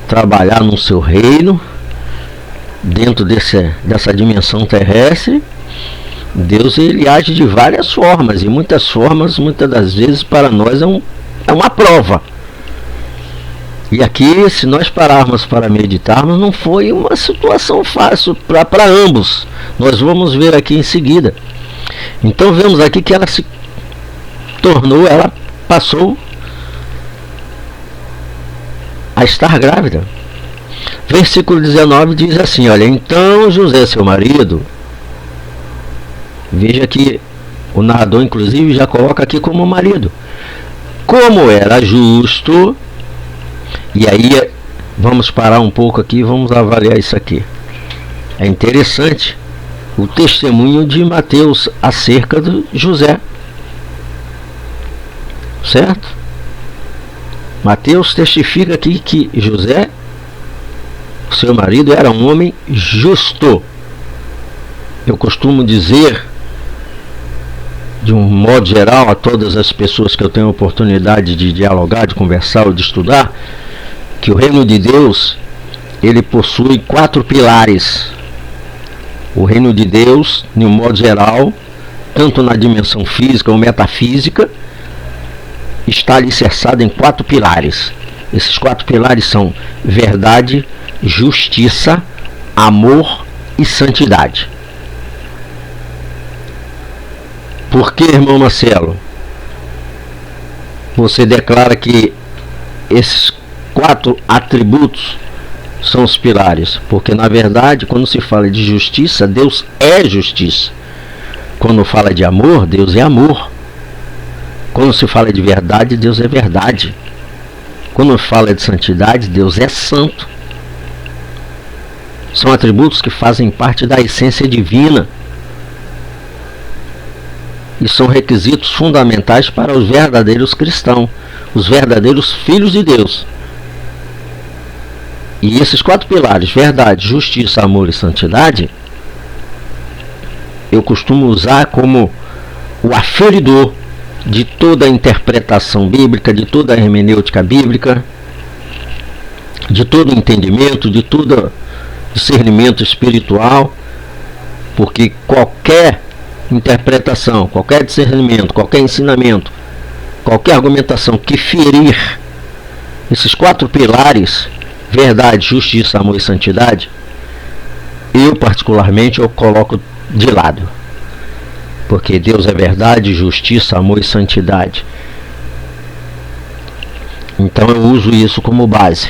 trabalhar no seu reino, dentro dessa dimensão terrestre, Deus, ele age de várias formas, e muitas formas, muitas das vezes, para nós é uma prova. E aqui, se nós pararmos para meditarmos, não foi uma situação fácil para ambos. Nós vamos ver aqui em seguida. Então vemos aqui que ela passou a estar grávida. Versículo 19 diz assim, olha, então José, seu marido, veja que o narrador inclusive já coloca aqui como marido, como era justo. E aí vamos parar um pouco aqui e vamos avaliar isso aqui. É interessante o testemunho de Mateus acerca de José, certo? Mateus testifica aqui que José, seu marido, era um homem justo. Eu costumo dizer, de um modo geral, a todas as pessoas que eu tenho a oportunidade de dialogar, de conversar ou de estudar, que o reino de Deus, ele possui 4 pilares. O reino de Deus, de um modo geral, tanto na dimensão física ou metafísica, está alicerçado em 4 pilares. Esses 4 pilares são verdade, justiça, amor e santidade. Por que, irmão Marcelo, você declara que esses 4 atributos são os pilares? Porque, na verdade, quando se fala de justiça, Deus é justiça. Quando fala de amor, Deus é amor. Quando se fala de verdade, Deus é verdade. Quando fala de santidade, Deus é santo. São atributos que fazem parte da essência divina e são requisitos fundamentais para os verdadeiros cristãos, os verdadeiros filhos de Deus. E esses 4 pilares, verdade, justiça, amor e santidade, eu costumo usar como o aferidor de toda a interpretação bíblica, de toda a hermenêutica bíblica, de todo o entendimento, de todo discernimento espiritual, porque qualquer interpretação, qualquer discernimento, qualquer ensinamento, qualquer argumentação que ferir esses 4 pilares, verdade, justiça, amor e santidade, eu particularmente eu coloco de lado. Porque Deus é verdade, justiça, amor e santidade. Então eu uso isso como base.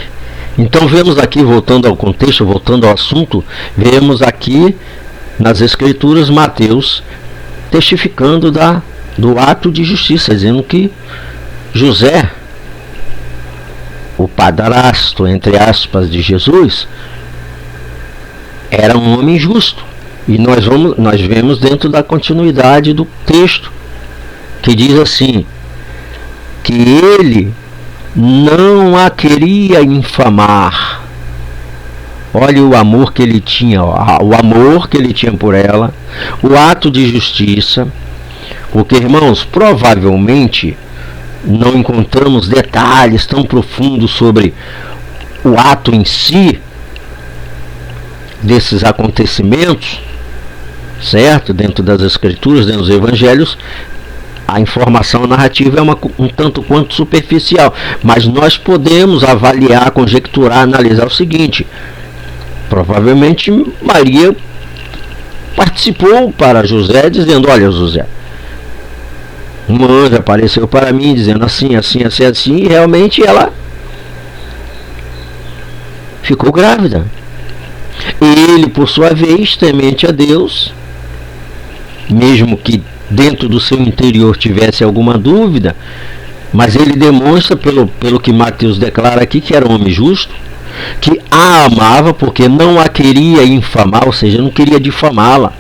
Então vemos aqui, voltando ao contexto, voltando ao assunto, vemos aqui nas Escrituras Mateus testificando do ato de justiça, dizendo que José, o padrasto, entre aspas, de Jesus, era um homem justo. E nós vemos dentro da continuidade do texto, que diz assim, que ele não a queria infamar. Olha o amor que ele tinha, o amor que ele tinha por ela, o ato de justiça, porque, irmãos, provavelmente não encontramos detalhes tão profundos sobre o ato em si desses acontecimentos, certo? Dentro das Escrituras, dentro dos Evangelhos, a informação narrativa é um tanto quanto superficial, mas nós podemos avaliar, conjecturar, analisar o seguinte: provavelmente Maria participou para José, dizendo: olha, José, um anjo apareceu para mim, dizendo assim, assim, assim, assim, e realmente ela ficou grávida. Ele, por sua vez, temente a Deus, mesmo que dentro do seu interior tivesse alguma dúvida, mas ele demonstra, pelo que Mateus declara aqui, que era um homem justo, que a amava porque não a queria infamar, ou seja, não queria difamá-la.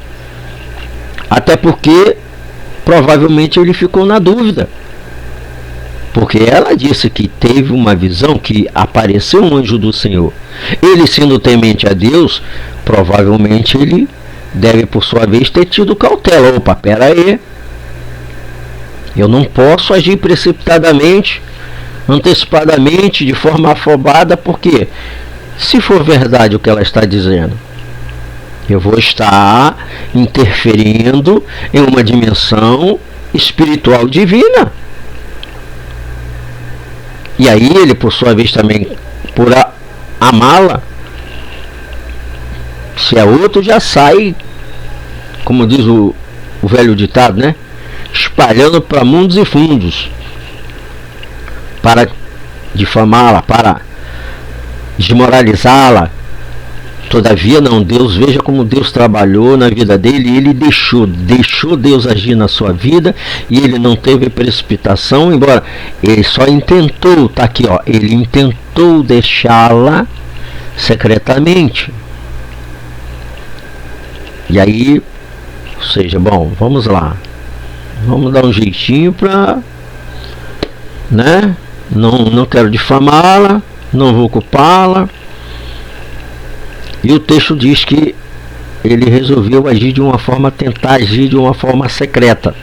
Até porque provavelmente ele ficou na dúvida, porque ela disse que teve uma visão, que apareceu um anjo do Senhor. Ele, sendo temente a Deus, provavelmente ele deve, por sua vez, ter tido cautela. Opa, pera aí, eu não posso agir precipitadamente, antecipadamente, de forma afobada, porque se for verdade o que ela está dizendo, eu vou estar interferindo em uma dimensão espiritual divina. E aí ele, por sua vez, também, por amá-la, se é outro, já sai, como diz o velho ditado, né? Espalhando para mundos e fundos, para difamá-la, para desmoralizá-la. Todavia não, Deus, veja como Deus trabalhou na vida dele, e ele deixou Deus agir na sua vida, e ele não teve precipitação, embora ele só intentou, tá aqui, ó, ele intentou deixá-la secretamente. E aí, ou seja, bom, vamos lá, vamos dar um jeitinho para, né, não quero difamá-la, não vou culpá-la. E o texto diz que ele resolveu agir de uma forma, tentar agir de uma forma secreta.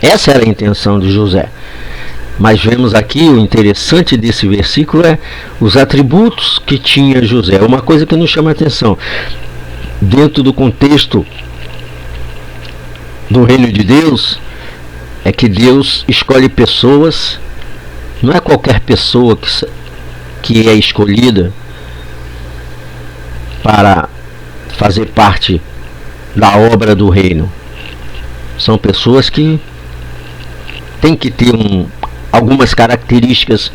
Essa era a intenção de José. Mas vemos aqui, o interessante desse versículo é os atributos que tinha José. Uma coisa que nos chama a atenção, dentro do contexto do reino de Deus, é que Deus escolhe pessoas, não é qualquer pessoa que é escolhida para fazer parte da obra do reino. São pessoas que têm que ter algumas características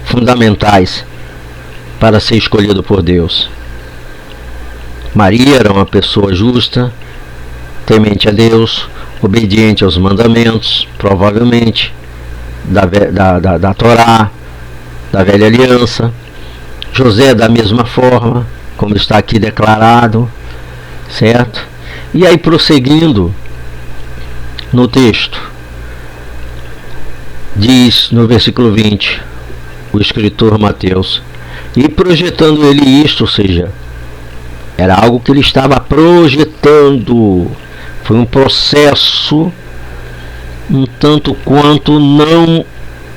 fundamentais para ser escolhido por Deus. Maria era uma pessoa justa, temente a Deus, obediente aos mandamentos, provavelmente, da Torá, da velha aliança. José da mesma forma, como está aqui declarado, certo? E aí, prosseguindo no texto, diz no versículo 20, o escritor Mateus, e projetando ele isto, ou seja, era algo que ele estava projetando, foi um processo um tanto quanto não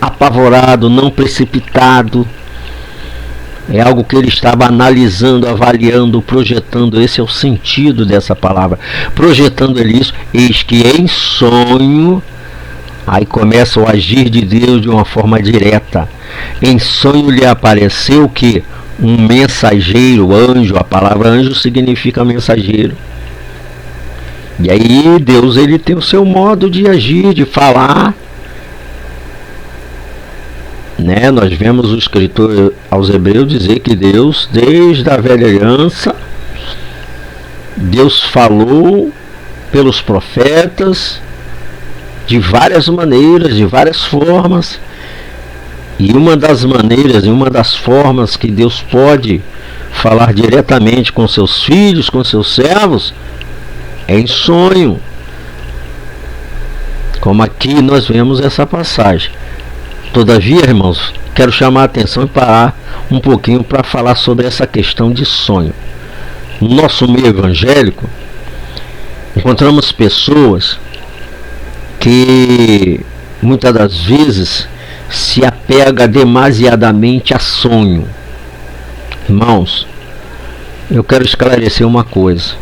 apavorado, não precipitado, é algo que ele estava analisando, avaliando, projetando. Esse é o sentido dessa palavra, projetando ele isso, eis que em sonho, aí começa o agir de Deus de uma forma direta. Em sonho lhe apareceu que um mensageiro, anjo, a palavra anjo significa mensageiro. E aí Deus, ele tem o seu modo de agir, de falar, né? Nós vemos o escritor aos Hebreus dizer que Deus, desde a velha aliança, Deus falou pelos profetas de várias maneiras, de várias formas. E uma das maneiras, e uma das formas que Deus pode falar diretamente com seus filhos, com seus servos, é em sonho. Como aqui nós vemos essa passagem. Todavia, irmãos, quero chamar a atenção e parar um pouquinho para falar sobre essa questão de sonho. No nosso meio evangélico, encontramos pessoas que muitas das vezes se apega demasiadamente a sonho. Irmãos, eu quero esclarecer uma coisa.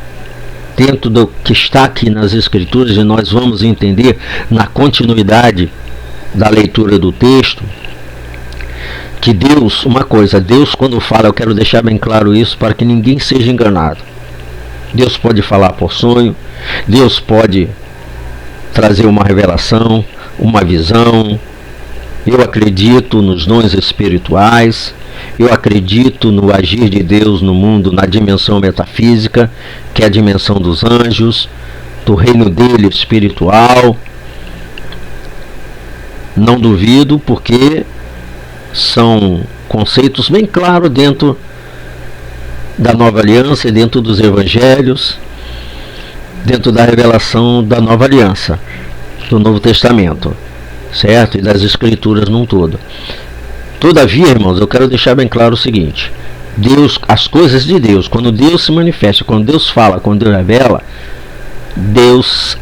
Dentro do que está aqui nas Escrituras, e nós vamos entender na continuidade da leitura do texto, que Deus, uma coisa, Deus quando fala, eu quero deixar bem claro isso para que ninguém seja enganado. Deus pode falar por sonho, Deus pode trazer uma revelação, uma visão. Eu acredito nos dons espirituais, eu acredito no agir de Deus no mundo, na dimensão metafísica, que é a dimensão dos anjos, do reino dele espiritual. Não duvido, porque são conceitos bem claros dentro da nova aliança e dentro dos evangelhos, dentro da revelação da nova aliança, do Novo Testamento, certo? E das escrituras num todo. Todavia, irmãos, eu quero deixar bem claro o seguinte: Deus, as coisas de Deus, quando Deus se manifesta, quando Deus fala, quando Deus revela, Deus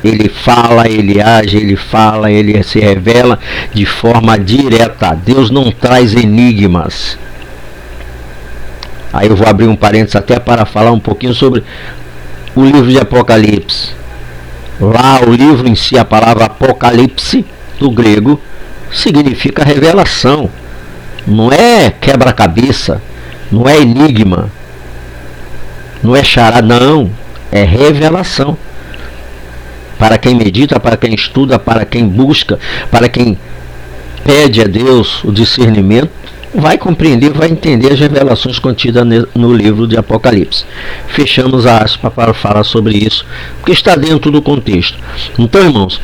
ele fala, ele age, ele fala, ele se revela de forma direta. Deus não traz enigmas. Aí eu vou abrir um parênteses até para falar um pouquinho sobre o livro de Apocalipse. Lá o livro em si, a palavra Apocalipse, do grego, significa revelação. Não é quebra-cabeça, não é enigma, não é chará, não. É revelação. Para quem medita, para quem estuda, para quem busca, para quem pede a Deus o discernimento, vai compreender, vai entender as revelações contidas no livro de Apocalipse. Fechamos a aspa para falar sobre isso, porque está dentro do contexto. Então, irmãos,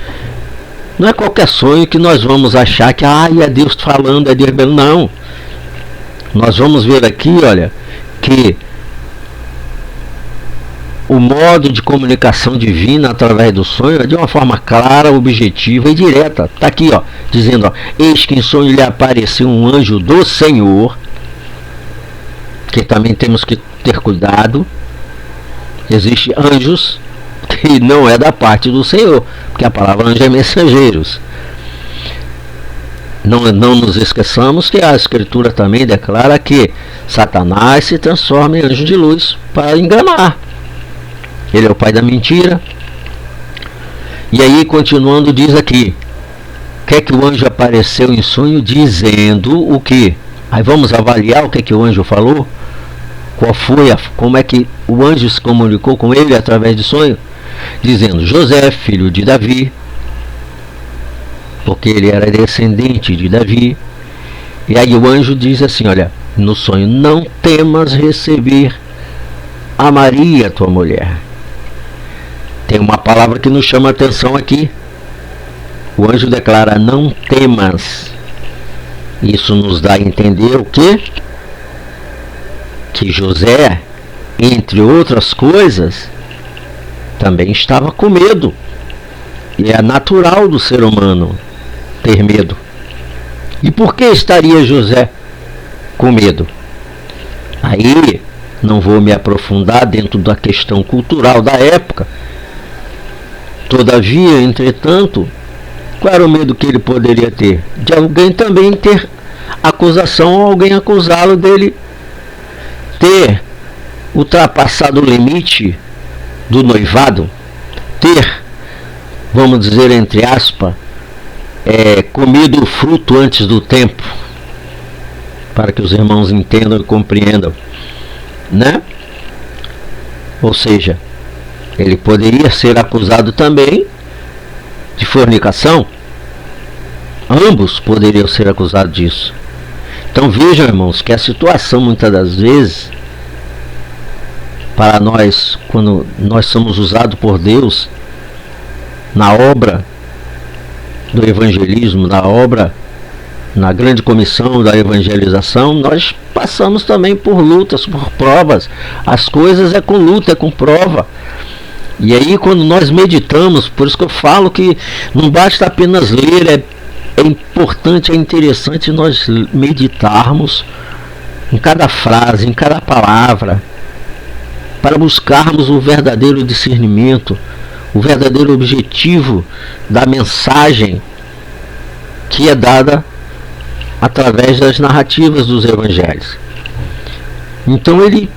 não é qualquer sonho que nós vamos achar que é Deus falando, é Deus revelando. Não. Nós vamos ver aqui, olha, que o modo de comunicação divina através do sonho é de uma forma clara, objetiva e direta. Está aqui, ó, dizendo, ó, eis que em sonho lhe apareceu um anjo do Senhor, que também temos que ter cuidado. Existem anjos que não é da parte do Senhor, porque a palavra anjo é mensageiros. Não nos esqueçamos que a Escritura também declara que Satanás se transforma em anjo de luz para enganar. Ele é o pai da mentira. E aí, continuando, diz aqui: quer que o anjo apareceu em sonho dizendo o que? Aí vamos avaliar o que o anjo falou. como é que o anjo se comunicou com ele através de sonho? Dizendo: José, filho de Davi, porque ele era descendente de Davi. E aí o anjo diz assim, olha, no sonho: não temas receber a Maria, tua mulher. Tem uma palavra que nos chama a atenção aqui. O anjo declara: não temas. Isso nos dá a entender o quê? Que José, entre outras coisas, também estava com medo. E é natural do ser humano ter medo. E por que estaria José com medo? Aí não vou me aprofundar dentro da questão cultural da época. Todavia, entretanto, qual era o medo que ele poderia ter? De alguém também ter acusação, ou alguém acusá-lo dele ter ultrapassado o limite do noivado, ter, vamos dizer entre aspas, comido o fruto antes do tempo, para que os irmãos entendam e compreendam, né? Ou seja, ele poderia ser acusado também de fornicação. Ambos poderiam ser acusados disso. Então vejam, irmãos, que a situação muitas das vezes, para nós, quando nós somos usados por Deus na obra do evangelismo, na grande comissão da evangelização, nós passamos também por lutas, por provas. As coisas é com luta, é com prova. E aí quando nós meditamos, por isso que eu falo que não basta apenas ler, é importante, é interessante nós meditarmos em cada frase, em cada palavra, para buscarmos o verdadeiro discernimento, o verdadeiro objetivo da mensagem que é dada através das narrativas dos evangelhos. Então ele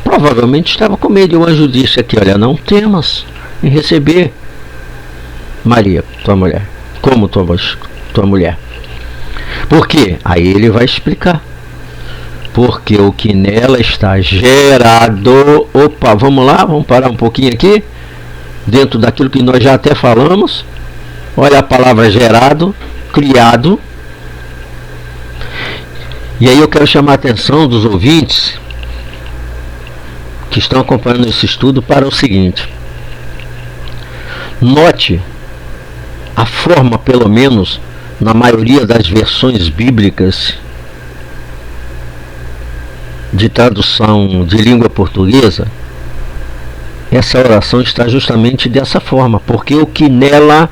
provavelmente estava com medo, e o anjo disse aqui, olha, não temas em receber Maria, tua mulher, como tua mulher. Por quê? Aí ele vai explicar. Porque o que nela está gerado... Opa, vamos lá, vamos parar um pouquinho aqui, dentro daquilo que nós já até falamos. Olha a palavra gerado, criado. E aí eu quero chamar a atenção dos ouvintes que estão acompanhando esse estudo para o seguinte: note a forma, pelo menos na maioria das versões bíblicas de tradução de língua portuguesa, essa oração está justamente dessa forma, porque o que nela...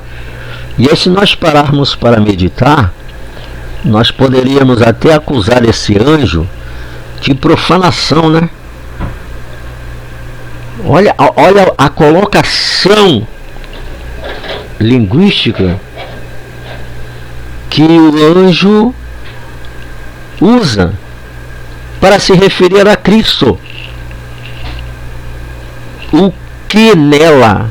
E aí, se nós pararmos para meditar, nós poderíamos até acusar esse anjo de profanação, né? Olha a colocação linguística que o anjo usa para se referir a Cristo. O que nela?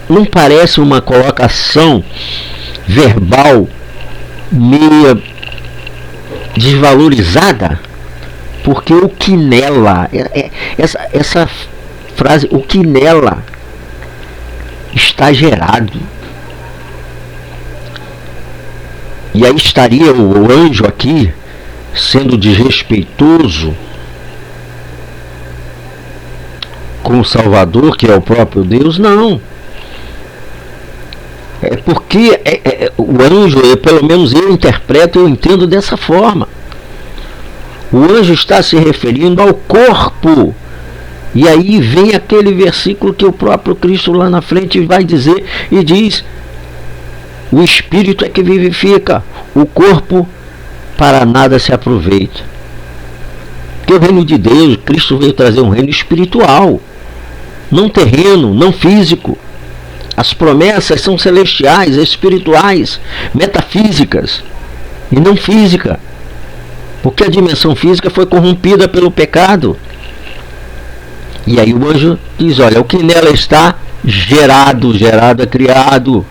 Não parece uma colocação verbal meio desvalorizada? Porque o que nela, essa frase, o que nela está gerado. E aí estaria o anjo aqui sendo desrespeitoso com o Salvador, que é o próprio Deus? Não. É porque o anjo, pelo menos eu interpreto, eu entendo dessa forma. O anjo está se referindo ao corpo. E aí vem aquele versículo que o próprio Cristo lá na frente vai dizer, e diz: o Espírito é que vivifica, o corpo para nada se aproveita. Porque o reino de Deus, Cristo veio trazer um reino espiritual, não terreno, não físico. As promessas são celestiais, espirituais, metafísicas, e não física, porque a dimensão física foi corrompida pelo pecado. E aí o anjo diz: olha, o que nela está gerado é criado.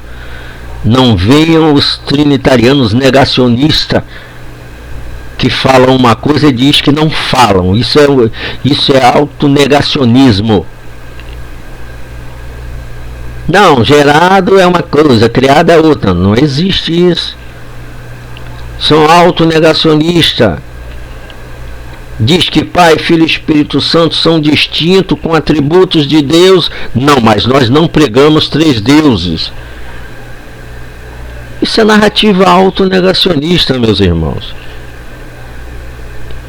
Não venham os trinitarianos negacionistas que falam uma coisa e diz que não falam. Isso é autonegacionismo. Não, gerado é uma coisa, criado é outra. Não existe isso. São autonegacionistas. Diz que Pai, Filho e Espírito Santo são distintos com atributos de Deus. Não, mas nós não pregamos 3 deuses. Isso é narrativa autonegacionista, meus irmãos.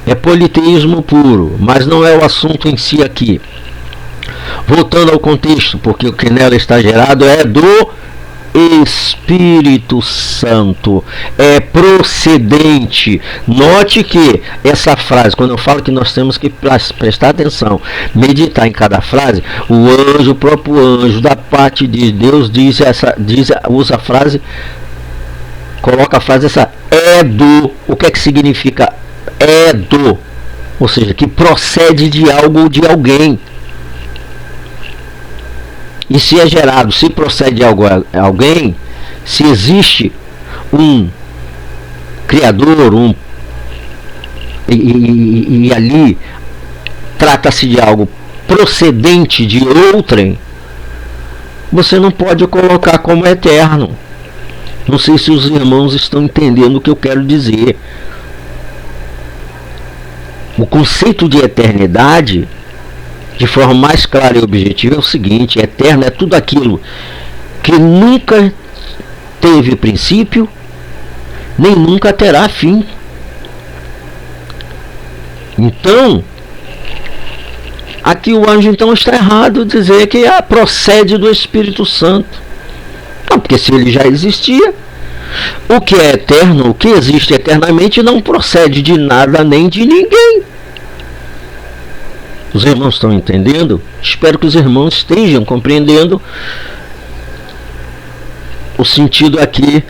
É politeísmo puro, mas não é o assunto em si aqui. Voltando ao contexto, porque o que nela está gerado é do Espírito Santo, é procedente. Note que essa frase, quando eu falo que nós temos que prestar atenção, meditar em cada frase, o anjo, o próprio anjo da parte de Deus usa a frase, coloca a frase essa é do. O que é que significa é do? Ou seja, que procede de algo ou de alguém. E se é gerado, se procede de alguém, se existe um criador, e ali trata-se de algo procedente de outrem, você não pode colocar como eterno. Não sei se os irmãos estão entendendo o que eu quero dizer. O conceito de eternidade, de forma mais clara e objetiva, é o seguinte: eterno é tudo aquilo que nunca teve princípio, nem nunca terá fim. Então, aqui o anjo então está errado dizer que procede do Espírito Santo. Não, porque se ele já existia, o que é eterno, o que existe eternamente, não procede de nada nem de ninguém. Os irmãos estão entendendo? Espero que os irmãos estejam compreendendo o sentido aqui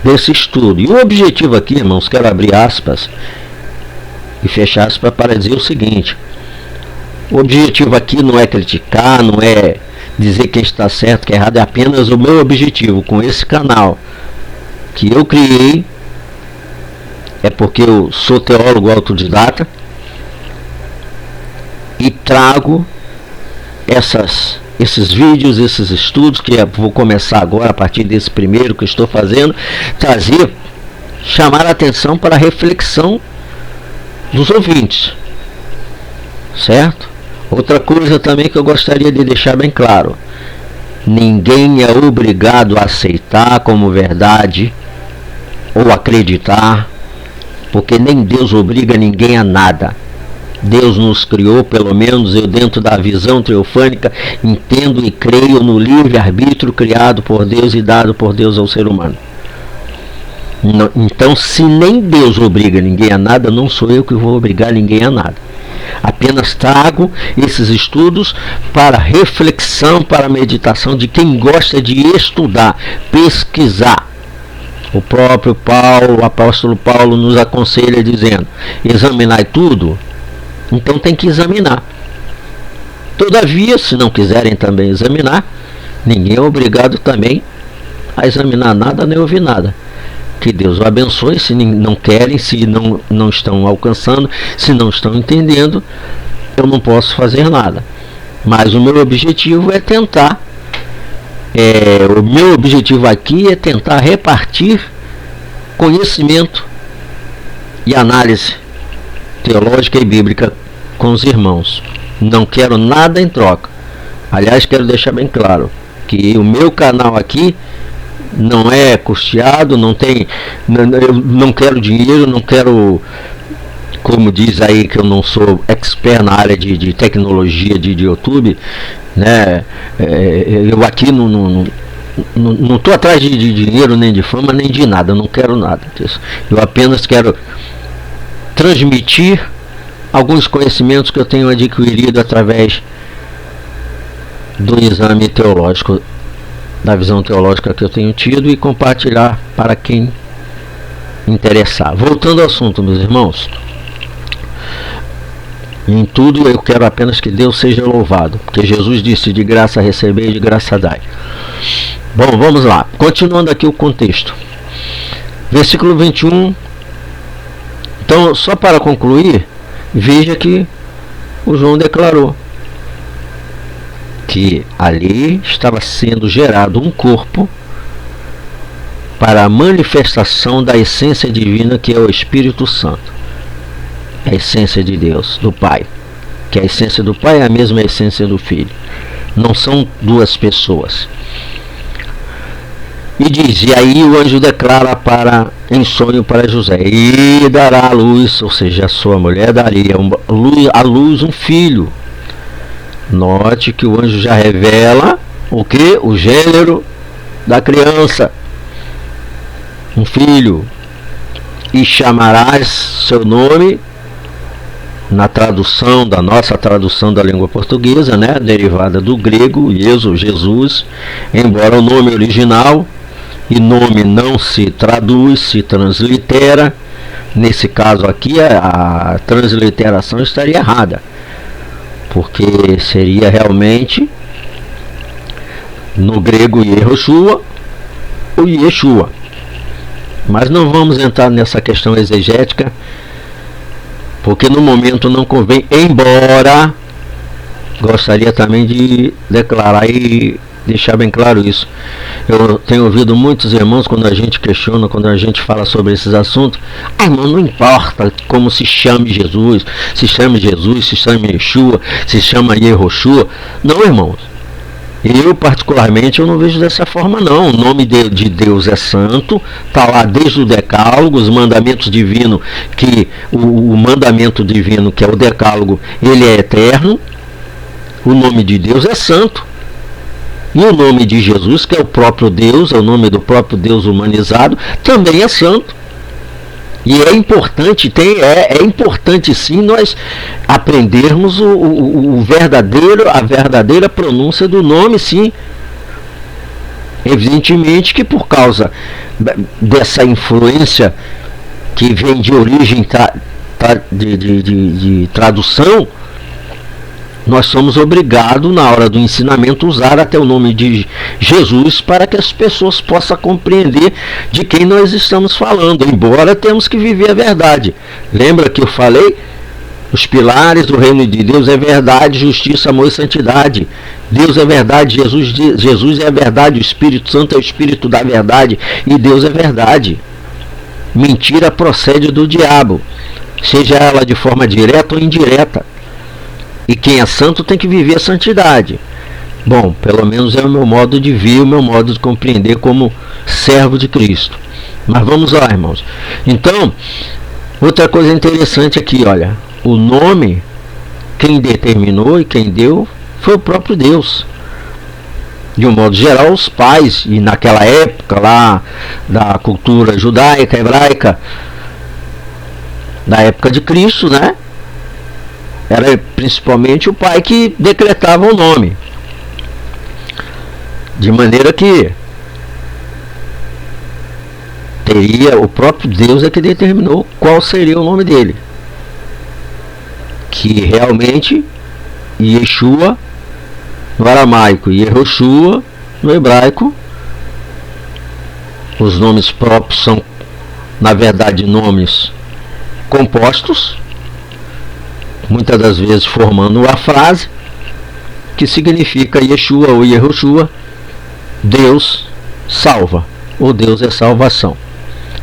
desse estudo. E o objetivo aqui, irmãos, quero abrir aspas e fechar aspas para dizer o seguinte: o objetivo aqui não é criticar, não é dizer quem está certo, quem é errado, é apenas o meu objetivo com esse canal que eu criei, é porque eu sou teólogo autodidata e trago esses vídeos, esses estudos que eu vou começar agora a partir desse primeiro que eu estou fazendo, chamar a atenção para a reflexão dos ouvintes, certo? Outra coisa também que eu gostaria de deixar bem claro: ninguém é obrigado a aceitar como verdade ou acreditar, porque nem Deus obriga ninguém a nada. Deus nos criou, pelo menos eu, dentro da visão teofânica, entendo e creio no livre-arbítrio criado por Deus e dado por Deus ao ser humano. Então, se nem Deus obriga ninguém a nada, não sou eu que vou obrigar ninguém a nada. Apenas trago esses estudos para reflexão, para meditação de quem gosta de estudar, pesquisar. O próprio Paulo, o apóstolo Paulo, nos aconselha dizendo: examinai tudo. Então tem que examinar. Todavia, se não quiserem também examinar, ninguém é obrigado também a examinar nada nem ouvir nada. Que Deus o abençoe. Se não querem, se não estão alcançando, se não estão entendendo, eu não posso fazer nada. Mas o meu objetivo é tentar, o meu objetivo aqui é tentar repartir conhecimento e análise teológica e bíblica com os irmãos. Não quero nada em troca. Aliás, quero deixar bem claro que o meu canal aqui não é custeado, eu não quero dinheiro, não quero, como diz aí que eu não sou expert na área de tecnologia de YouTube, né? Eu aqui não estou atrás de dinheiro, nem de fama, nem de nada, eu não quero nada disso. Eu apenas quero transmitir alguns conhecimentos que eu tenho adquirido através do exame teológico, da visão teológica que eu tenho tido, e compartilhar para quem interessar. Voltando ao assunto, meus irmãos, em tudo eu quero apenas que Deus seja louvado, porque Jesus disse: de graça receber, de graça dai. Bom, vamos lá, continuando aqui o contexto. Versículo 21, Então, só para concluir, veja que o João declarou que ali estava sendo gerado um corpo para a manifestação da essência divina, que é o Espírito Santo, a essência de Deus, do Pai, que a essência do Pai é a mesma essência do Filho, não são duas pessoas. E diz, e aí o anjo declara em sonho para José, e dará à luz, ou seja, a sua mulher daria à luz um filho. Note que o anjo já revela o que? O gênero da criança, um filho, e chamarás seu nome, na tradução, da nossa tradução da língua portuguesa, né, derivada do grego, Jesus, embora o nome original, e nome não se traduz, se translitera. Nesse caso aqui a transliteração estaria errada, porque seria realmente no grego Yehoshua ou Yeshua. Mas não vamos entrar nessa questão exegética, porque no momento não convém, embora gostaria também de declarar e deixar bem claro isso. Eu tenho ouvido muitos irmãos, quando a gente questiona, quando a gente fala sobre esses assuntos, irmão, não importa como se chame Jesus, se chame Yeshua, se chama Yehoshua. Não, irmãos, eu particularmente eu não vejo dessa forma não. O nome de Deus é santo, está lá desde o decálogo, os mandamentos divinos, que o mandamento divino, que é o decálogo, ele é eterno. O nome de Deus é santo. E o nome de Jesus, que é o próprio Deus, é o nome do próprio Deus humanizado, também é santo. E é importante, é importante sim nós aprendermos a verdadeira pronúncia do nome, sim. Evidentemente que por causa dessa influência que vem de origem de tradução, nós somos obrigados, na hora do ensinamento, usar até o nome de Jesus para que as pessoas possam compreender de quem nós estamos falando, embora temos que viver a verdade. Lembra que eu falei? Os pilares do reino de Deus é verdade, justiça, amor e santidade. Deus é verdade, Jesus é a verdade, o Espírito Santo é o Espírito da verdade e Deus é verdade. Mentira procede do diabo, seja ela de forma direta ou indireta. E quem é santo tem que viver a santidade. Bom, pelo menos é o meu modo de ver, o meu modo de compreender como servo de Cristo. Mas vamos lá, irmãos. Então, outra coisa interessante aqui, olha. O nome, quem determinou e quem deu foi o próprio Deus. De um modo geral, os pais, e naquela época lá da cultura judaica, hebraica, da época de Cristo, né? Era principalmente o pai que decretava o nome. De maneira que teria o próprio Deus é que determinou qual seria o nome dele. Que realmente Yeshua no aramaico e Yehoshua no hebraico. Os nomes próprios são, na verdade, nomes compostos, muitas das vezes formando a frase que significa Yeshua ou Yehoshua, Deus salva, ou Deus é salvação.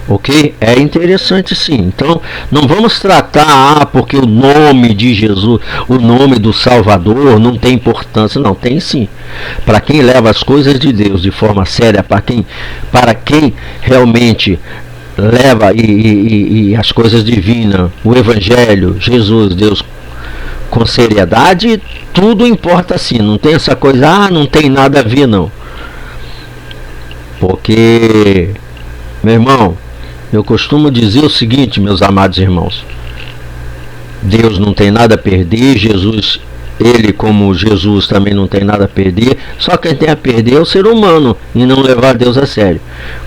Ok? É interessante sim. Então, não vamos tratar, porque o nome de Jesus, o nome do Salvador não tem importância. Não, tem sim. Para quem leva as coisas de Deus de forma séria, para quem realmente leva e as coisas divinas, o Evangelho, Jesus, Deus, com seriedade, tudo importa sim. Não tem essa coisa, não tem nada a ver não. Porque, meu irmão, eu costumo dizer o seguinte, meus amados irmãos: Deus não tem nada a perder, Jesus, ele como Jesus também não tem nada a perder. Só quem tem a perder é o ser humano, e não levar Deus a sério.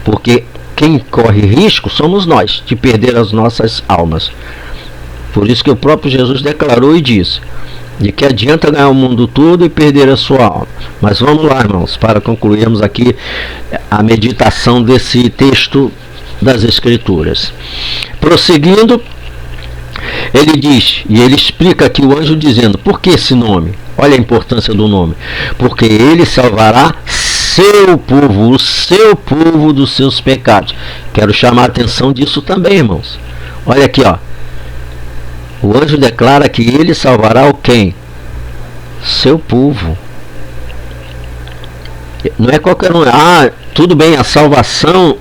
Porque quem corre risco somos nós, de perder as nossas almas. Por isso que o próprio Jesus declarou e disse: de que adianta ganhar o mundo todo e perder a sua alma. Mas vamos lá, irmãos, para concluirmos aqui a meditação desse texto das Escrituras. Prosseguindo, ele diz, e ele explica aqui o anjo dizendo, por que esse nome? Olha a importância do nome. Porque ele salvará seu povo, o seu povo dos seus pecados. Quero chamar a atenção disso também, irmãos. Olha aqui, ó. O anjo declara que ele salvará o quem? Seu povo. Não é qualquer um. Ah, tudo bem, a salvação,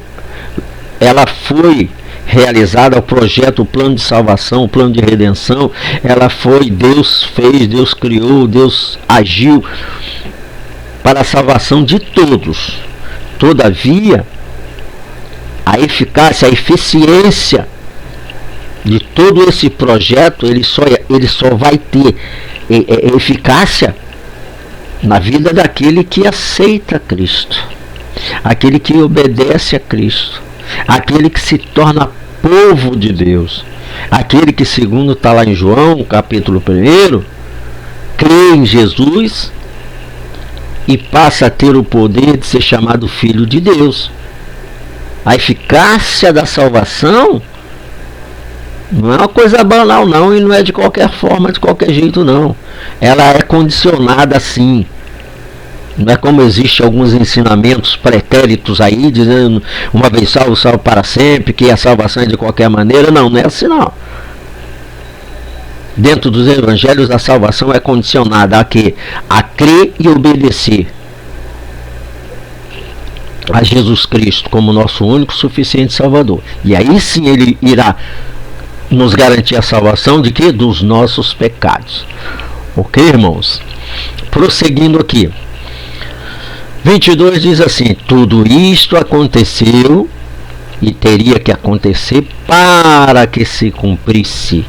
ela foi realizada, o projeto, o plano de salvação, o plano de redenção, ela foi, Deus fez, Deus criou, Deus agiu para a salvação de todos. Todavia, a eficácia, a eficiência de todo esse projeto, ele só vai ter eficácia na vida daquele que aceita Cristo, aquele que obedece a Cristo, aquele que se torna povo de Deus, aquele que, segundo está lá em João, capítulo 1, crê em Jesus e passa a ter o poder de ser chamado filho de Deus. A eficácia da salvação não é uma coisa banal não, e não é de qualquer forma, de qualquer jeito não. Ela é condicionada assim. Não é como existem alguns ensinamentos pretéritos aí, dizendo uma vez salvo, salvo para sempre, que a salvação é de qualquer maneira. Não, não é assim não. Dentro dos evangelhos, a salvação é condicionada a quê? A crer e obedecer a Jesus Cristo como nosso único suficiente Salvador. E aí sim ele irá nos garantir a salvação de quê? Dos nossos pecados. Ok, irmãos? Prosseguindo aqui. 22 diz assim: tudo isto aconteceu e teria que acontecer para que se cumprisse.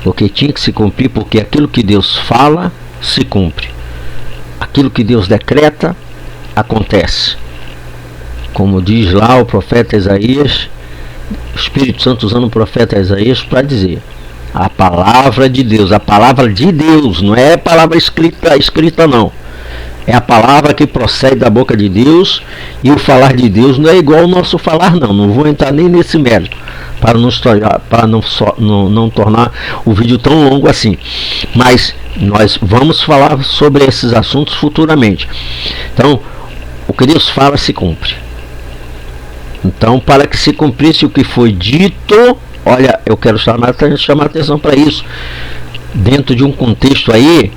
Porque tinha que se cumprir, porque aquilo que Deus fala se cumpre. Aquilo que Deus decreta acontece. Como diz lá o profeta Isaías, o Espírito Santo usando o profeta Isaías para dizer: a palavra de Deus, não é a palavra escrita não. É a palavra que procede da boca de Deus, e o falar de Deus não é igual ao nosso falar não. Não vou entrar nem nesse mérito, para não tornar o vídeo tão longo assim. Mas nós vamos falar sobre esses assuntos futuramente. Então, o que Deus fala se cumpre. Então, para que se cumprisse o que foi dito, olha, eu quero chamar atenção para isso. Dentro de um contexto aí,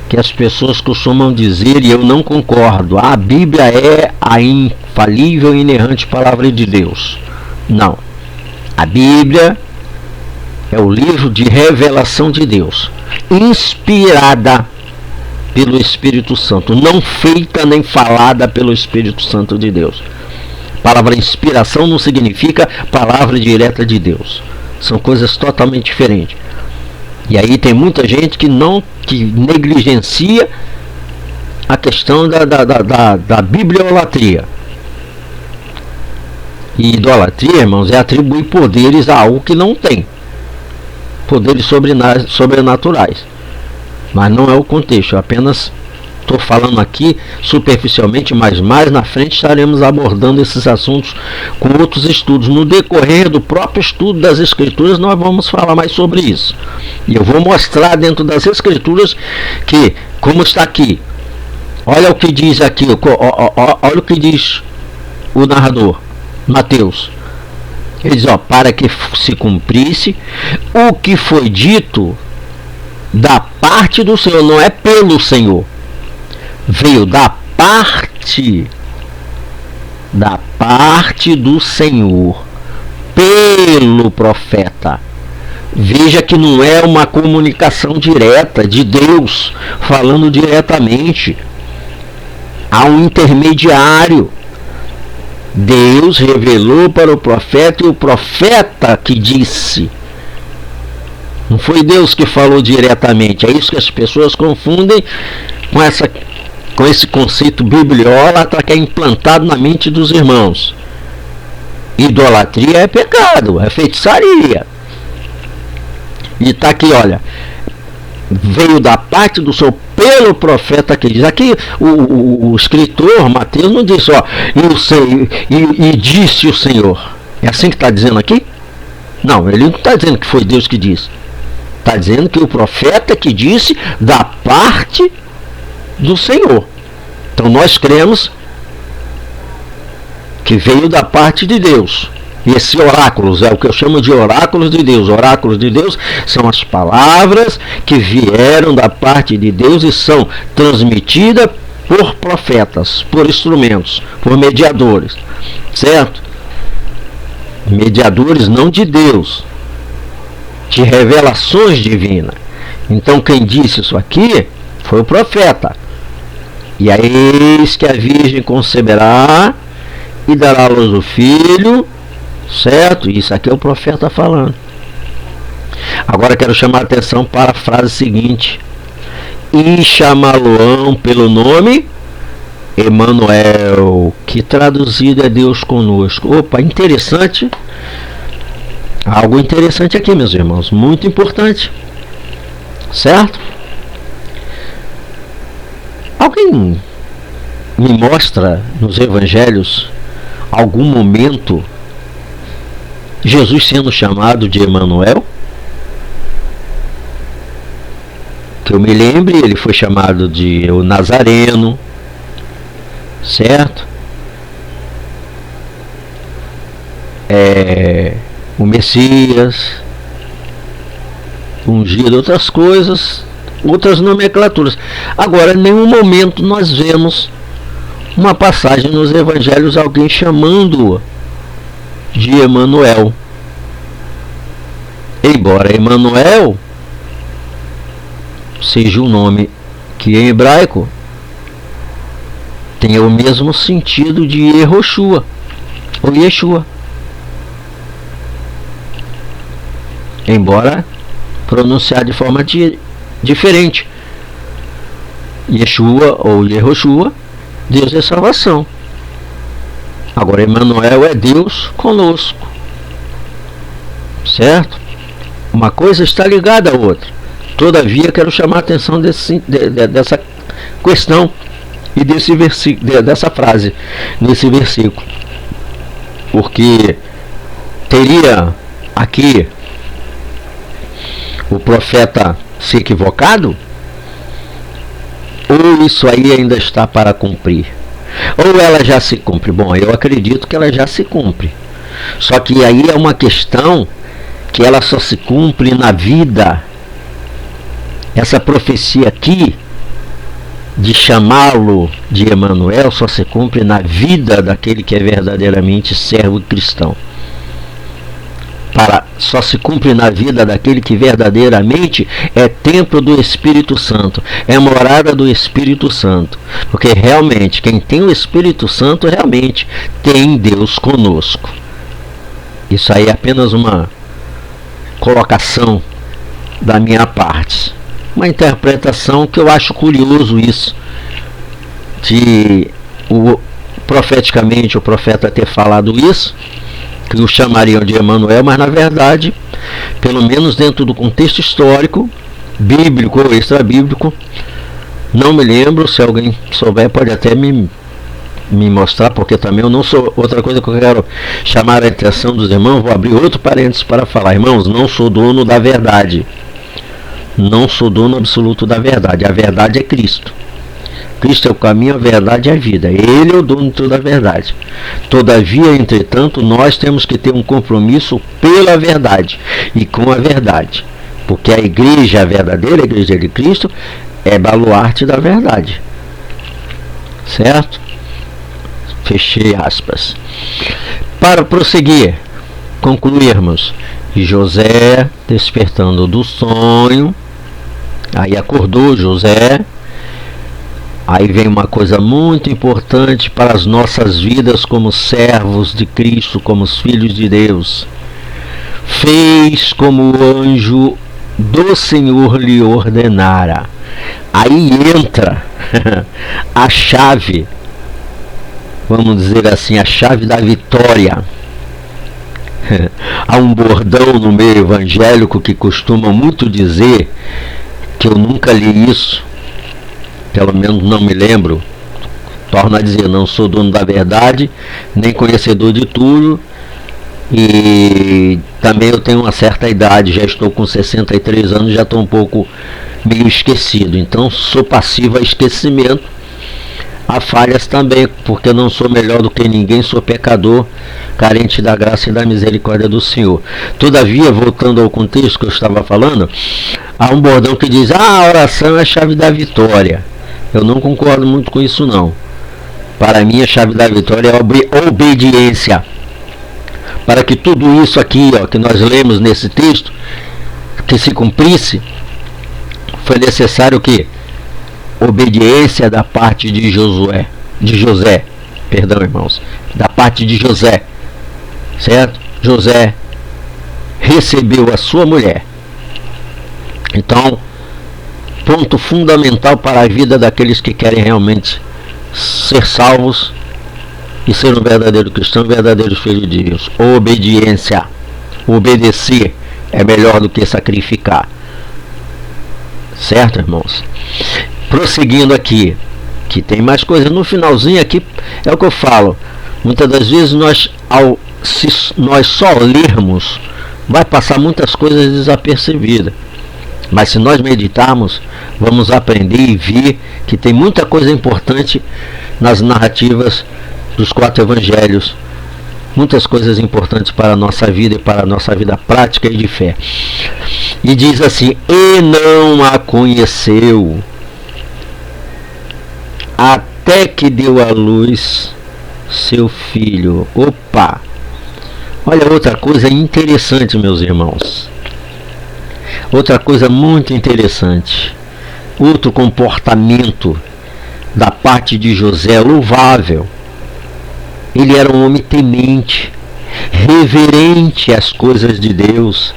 que as pessoas costumam dizer, e eu não concordo, a Bíblia é a infalível e inerrante palavra de Deus. Não. A Bíblia é o livro de revelação de Deus, inspirada pelo Espírito Santo, não feita nem falada pelo Espírito Santo de Deus. A palavra inspiração não significa palavra direta de Deus. São coisas totalmente diferentes. E aí tem muita gente que negligencia a questão da bibliolatria. E idolatria, irmãos, é atribuir poderes a algo que não tem. Poderes sobrenaturais. Mas não é o contexto, eu apenas estou falando aqui superficialmente, mas mais na frente estaremos abordando esses assuntos com outros estudos. No decorrer do próprio estudo das Escrituras, nós vamos falar mais sobre isso. E eu vou mostrar dentro das Escrituras que, como está aqui, olha o que diz aqui, olha o que diz o narrador, Mateus. Ele diz, para que se cumprisse o que foi dito da parte do Senhor, não é pelo Senhor. Veio da parte do Senhor pelo profeta. Veja que não é uma comunicação direta de Deus falando diretamente. Há um intermediário. Deus revelou para o profeta e o profeta que disse. Não foi Deus que falou diretamente. É isso que as pessoas confundem com esse conceito bibliólatra que é implantado na mente dos irmãos. Idolatria é pecado, é feitiçaria. E está aqui, olha, veio da parte do Senhor pelo profeta que diz. Aqui o escritor Mateus não disse, e disse o Senhor. É assim que está dizendo aqui? Não, ele não está dizendo que foi Deus que disse. Está dizendo que o profeta que disse da parte do Senhor. Então nós cremos que veio da parte de Deus. E esses oráculos é o que eu chamo de oráculos de Deus. Oráculos de Deus são as palavras que vieram da parte de Deus e são transmitidas por profetas, por instrumentos, por mediadores, certo? Mediadores não de Deus, de revelações divinas. Então quem disse isso aqui foi o profeta. E aí eis que a virgem conceberá e dará à luz o filho, certo? Isso aqui é o profeta falando. Agora quero chamar a atenção para a frase seguinte: e chamá-lo-ão pelo nome Emanuel, que traduzido é Deus conosco. Opa, interessante. Algo interessante aqui, meus irmãos, muito importante, certo? Alguém me mostra nos evangelhos algum momento Jesus sendo chamado de Emanuel? Que eu me lembre, ele foi chamado de o Nazareno, certo? O Messias, ungido, outras coisas, outras nomenclaturas. Agora, em nenhum momento nós vemos uma passagem nos evangelhos alguém chamando-o de Emanuel. Embora Emanuel seja um nome que em hebraico tenha o mesmo sentido de Yehoshua ou Yeshua, embora pronunciado de forma diferente. Yeshua ou Yehoshua, Deus é salvação. Agora Emanuel é Deus conosco, certo? Uma coisa está ligada à outra. Todavia quero chamar a atenção dessa questão e dessa frase nesse versículo, porque teria aqui o profeta se equivocado, ou isso aí ainda está para cumprir, ou ela já se cumpre? Bom, eu acredito que ela já se cumpre, só que aí é uma questão que ela só se cumpre na vida. Essa profecia aqui de chamá-lo de Emanuel só se cumpre na vida daquele que é verdadeiramente servo cristão. Só se cumpre na vida daquele que verdadeiramente é templo do Espírito Santo, é morada do Espírito Santo, porque realmente quem tem o Espírito Santo realmente tem Deus conosco. Isso aí é apenas uma colocação da minha parte, uma interpretação que eu acho curioso isso, de profeticamente o profeta ter falado isso, que o chamariam de Emanuel, mas na verdade, pelo menos dentro do contexto histórico, bíblico ou extra-bíblico, não me lembro. Se alguém souber pode até me mostrar, porque também eu não sou. Outra coisa que eu quero chamar a atenção dos irmãos, vou abrir outro parênteses para falar, irmãos, não sou dono da verdade, não sou dono absoluto da verdade. A verdade é Cristo. Cristo é o caminho, a verdade e a vida. Ele é o dono de toda a verdade. Todavia, entretanto, nós temos que ter um compromisso pela verdade e com a verdade, porque a igreja verdadeira, a igreja de Cristo, é baluarte da verdade, certo? Fechei aspas. Para prosseguir, concluirmos, José despertando do sonho, aí acordou José. Aí vem uma coisa muito importante para as nossas vidas como servos de Cristo, como os filhos de Deus. Fez como o anjo do Senhor lhe ordenara. Aí entra a chave, vamos dizer assim, a chave da vitória. Há um bordão no meio evangélico que costuma muito dizer, que eu nunca li isso, pelo menos não me lembro, torna a dizer, não sou dono da verdade, nem conhecedor de tudo, E também eu tenho uma certa idade, já estou com 63 anos, já estou um pouco meio esquecido. Então sou passivo a esquecimento, a falhas também, porque eu não sou melhor do que ninguém, sou pecador, carente da graça e da misericórdia do Senhor. Todavia, voltando ao contexto que eu estava falando, há um bordão que diz: a oração é a chave da vitória. Eu não concordo muito com isso não. Para mim a chave da vitória é a obediência. Para que tudo isso aqui, que nós lemos nesse texto, que se cumprisse, foi necessário que obediência da parte de José, perdão, irmãos, da parte de José, certo? José recebeu a sua mulher. Então, ponto fundamental para a vida daqueles que querem realmente ser salvos e ser um verdadeiro cristão, um verdadeiro filho de Deus. Obediência. Obedecer é melhor do que sacrificar. Certo, irmãos? Prosseguindo aqui, que tem mais coisa no finalzinho aqui, é o que eu falo. Muitas das vezes se nós só lermos, vai passar muitas coisas desapercebidas. Mas se nós meditarmos, vamos aprender e ver que tem muita coisa importante nas narrativas dos 4 evangelhos. Muitas coisas importantes para a nossa vida e para a nossa vida prática e de fé. E diz assim: e não a conheceu até que deu à luz seu filho. Opa! Olha outra coisa interessante, meus irmãos. Outra coisa muito interessante. Outro comportamento da parte de José louvável. Ele era um homem temente, reverente às coisas de Deus,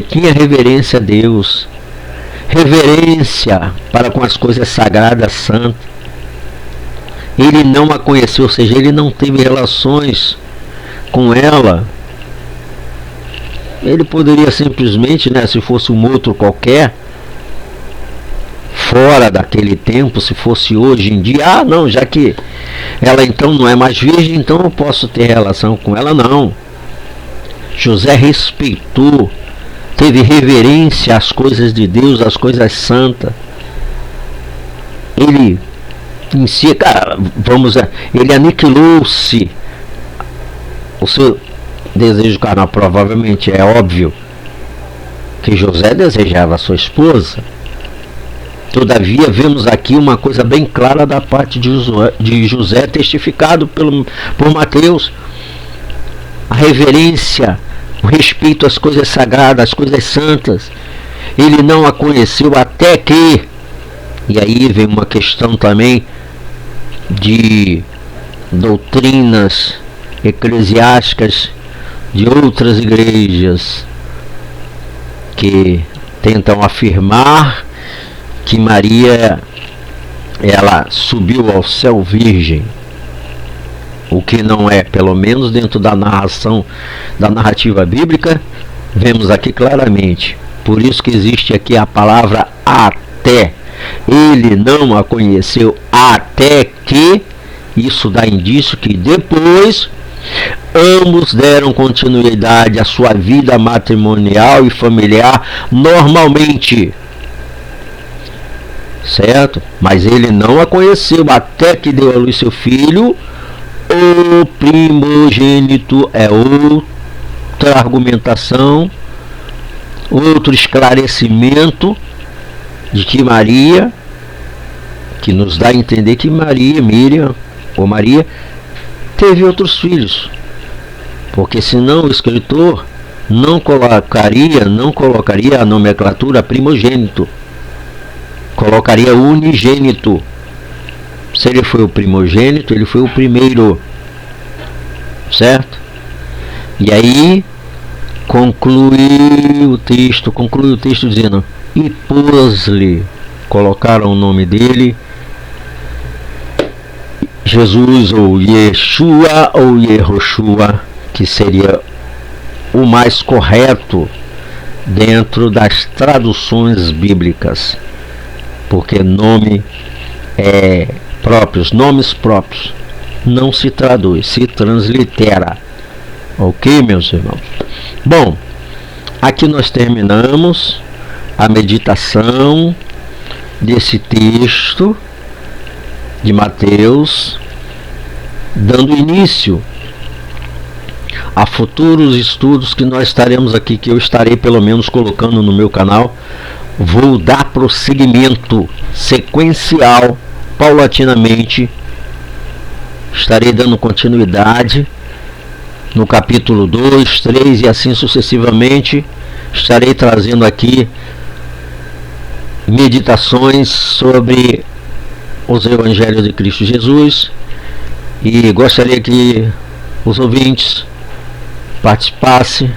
tinha reverência a Deus, reverência para com as coisas sagradas, santas. Ele não a conheceu, ou seja, ele não teve relações com ela. Ele poderia simplesmente, se fosse um outro qualquer, fora daquele tempo, se fosse hoje em dia, não, já que ela então não é mais virgem, então eu posso ter relação com ela. Não. José respeitou, teve reverência às coisas de Deus, às coisas santas. Ele em si, ele aniquilou-se o seu desejo carnal. Provavelmente é óbvio que José desejava a sua esposa. Todavia, vemos aqui uma coisa bem clara da parte de José, testificado por Mateus. A reverência, o respeito às coisas sagradas, às coisas santas. Ele não a conheceu até que... E aí vem uma questão também de doutrinas eclesiásticas de outras igrejas que tentam afirmar que Maria, ela subiu ao céu virgem, o que não é, pelo menos dentro da narrativa bíblica, vemos aqui claramente. Por isso que existe aqui a palavra até. Ele não a conheceu até que, isso dá indício que depois ambos deram continuidade à sua vida matrimonial e familiar normalmente. Certo? Mas ele não a conheceu até que deu à luz seu filho, o primogênito. É outra argumentação, outro esclarecimento de que Maria, que nos dá a entender que Miriam ou Maria teve outros filhos, porque senão o escritor não colocaria a nomenclatura primogênito, colocaria unigênito. Se ele foi o primogênito, ele foi o primeiro, certo? E aí conclui o texto dizendo: e pôs-lhe, colocaram o nome dele, Jesus, ou Yeshua, ou Yehoshua, que seria o mais correto dentro das traduções bíblicas, porque nomes próprios não se traduz, se translitera, Ok, meus irmãos? Bom, aqui nós terminamos a meditação desse texto de Mateus, dando início a futuros estudos que nós estaremos aqui, que eu estarei pelo menos colocando no meu canal. Vou dar prosseguimento sequencial, paulatinamente. Estarei dando continuidade no capítulo 2, 3 e assim sucessivamente. Estarei trazendo aqui meditações sobre os Evangelhos de Cristo Jesus, e gostaria que os ouvintes participassem,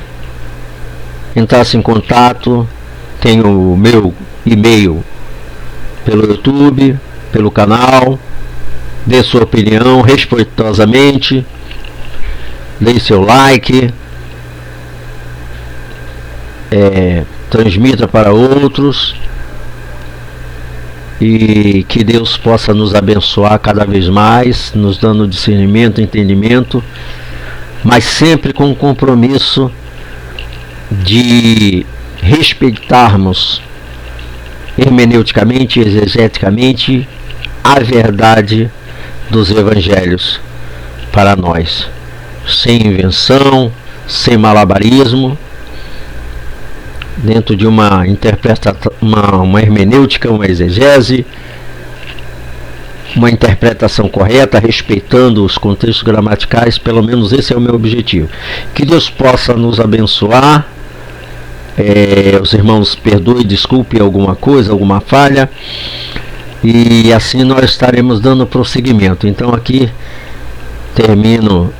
entrassem em contato. Tenho o meu e-mail pelo YouTube, pelo canal. Dê sua opinião respeitosamente, dê seu like, transmita para outros, e que Deus possa nos abençoar cada vez mais, nos dando discernimento, entendimento, mas sempre com o compromisso de respeitarmos hermeneuticamente, exegeticamente, a verdade dos evangelhos para nós, sem invenção, sem malabarismo, dentro de uma interpretação, uma hermenêutica, uma exegese, uma interpretação correta, respeitando os contextos gramaticais. Pelo menos esse é o meu objetivo. Que Deus possa nos abençoar. Os irmãos perdoem, desculpe alguma coisa, alguma falha, e assim nós estaremos dando prosseguimento. Então aqui termino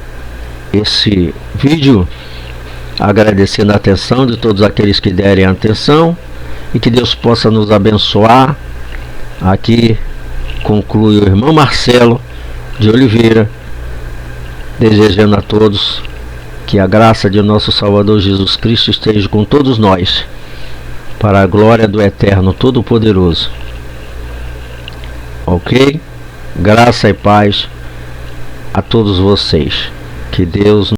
esse vídeo agradecendo a atenção de todos aqueles que derem atenção, e que Deus possa nos abençoar. Aqui conclui o irmão Marcelo de Oliveira, desejando a todos que a graça de nosso Salvador Jesus Cristo esteja com todos nós, para a glória do Eterno Todo-Poderoso. Ok? Graça e paz a todos vocês. Que Deus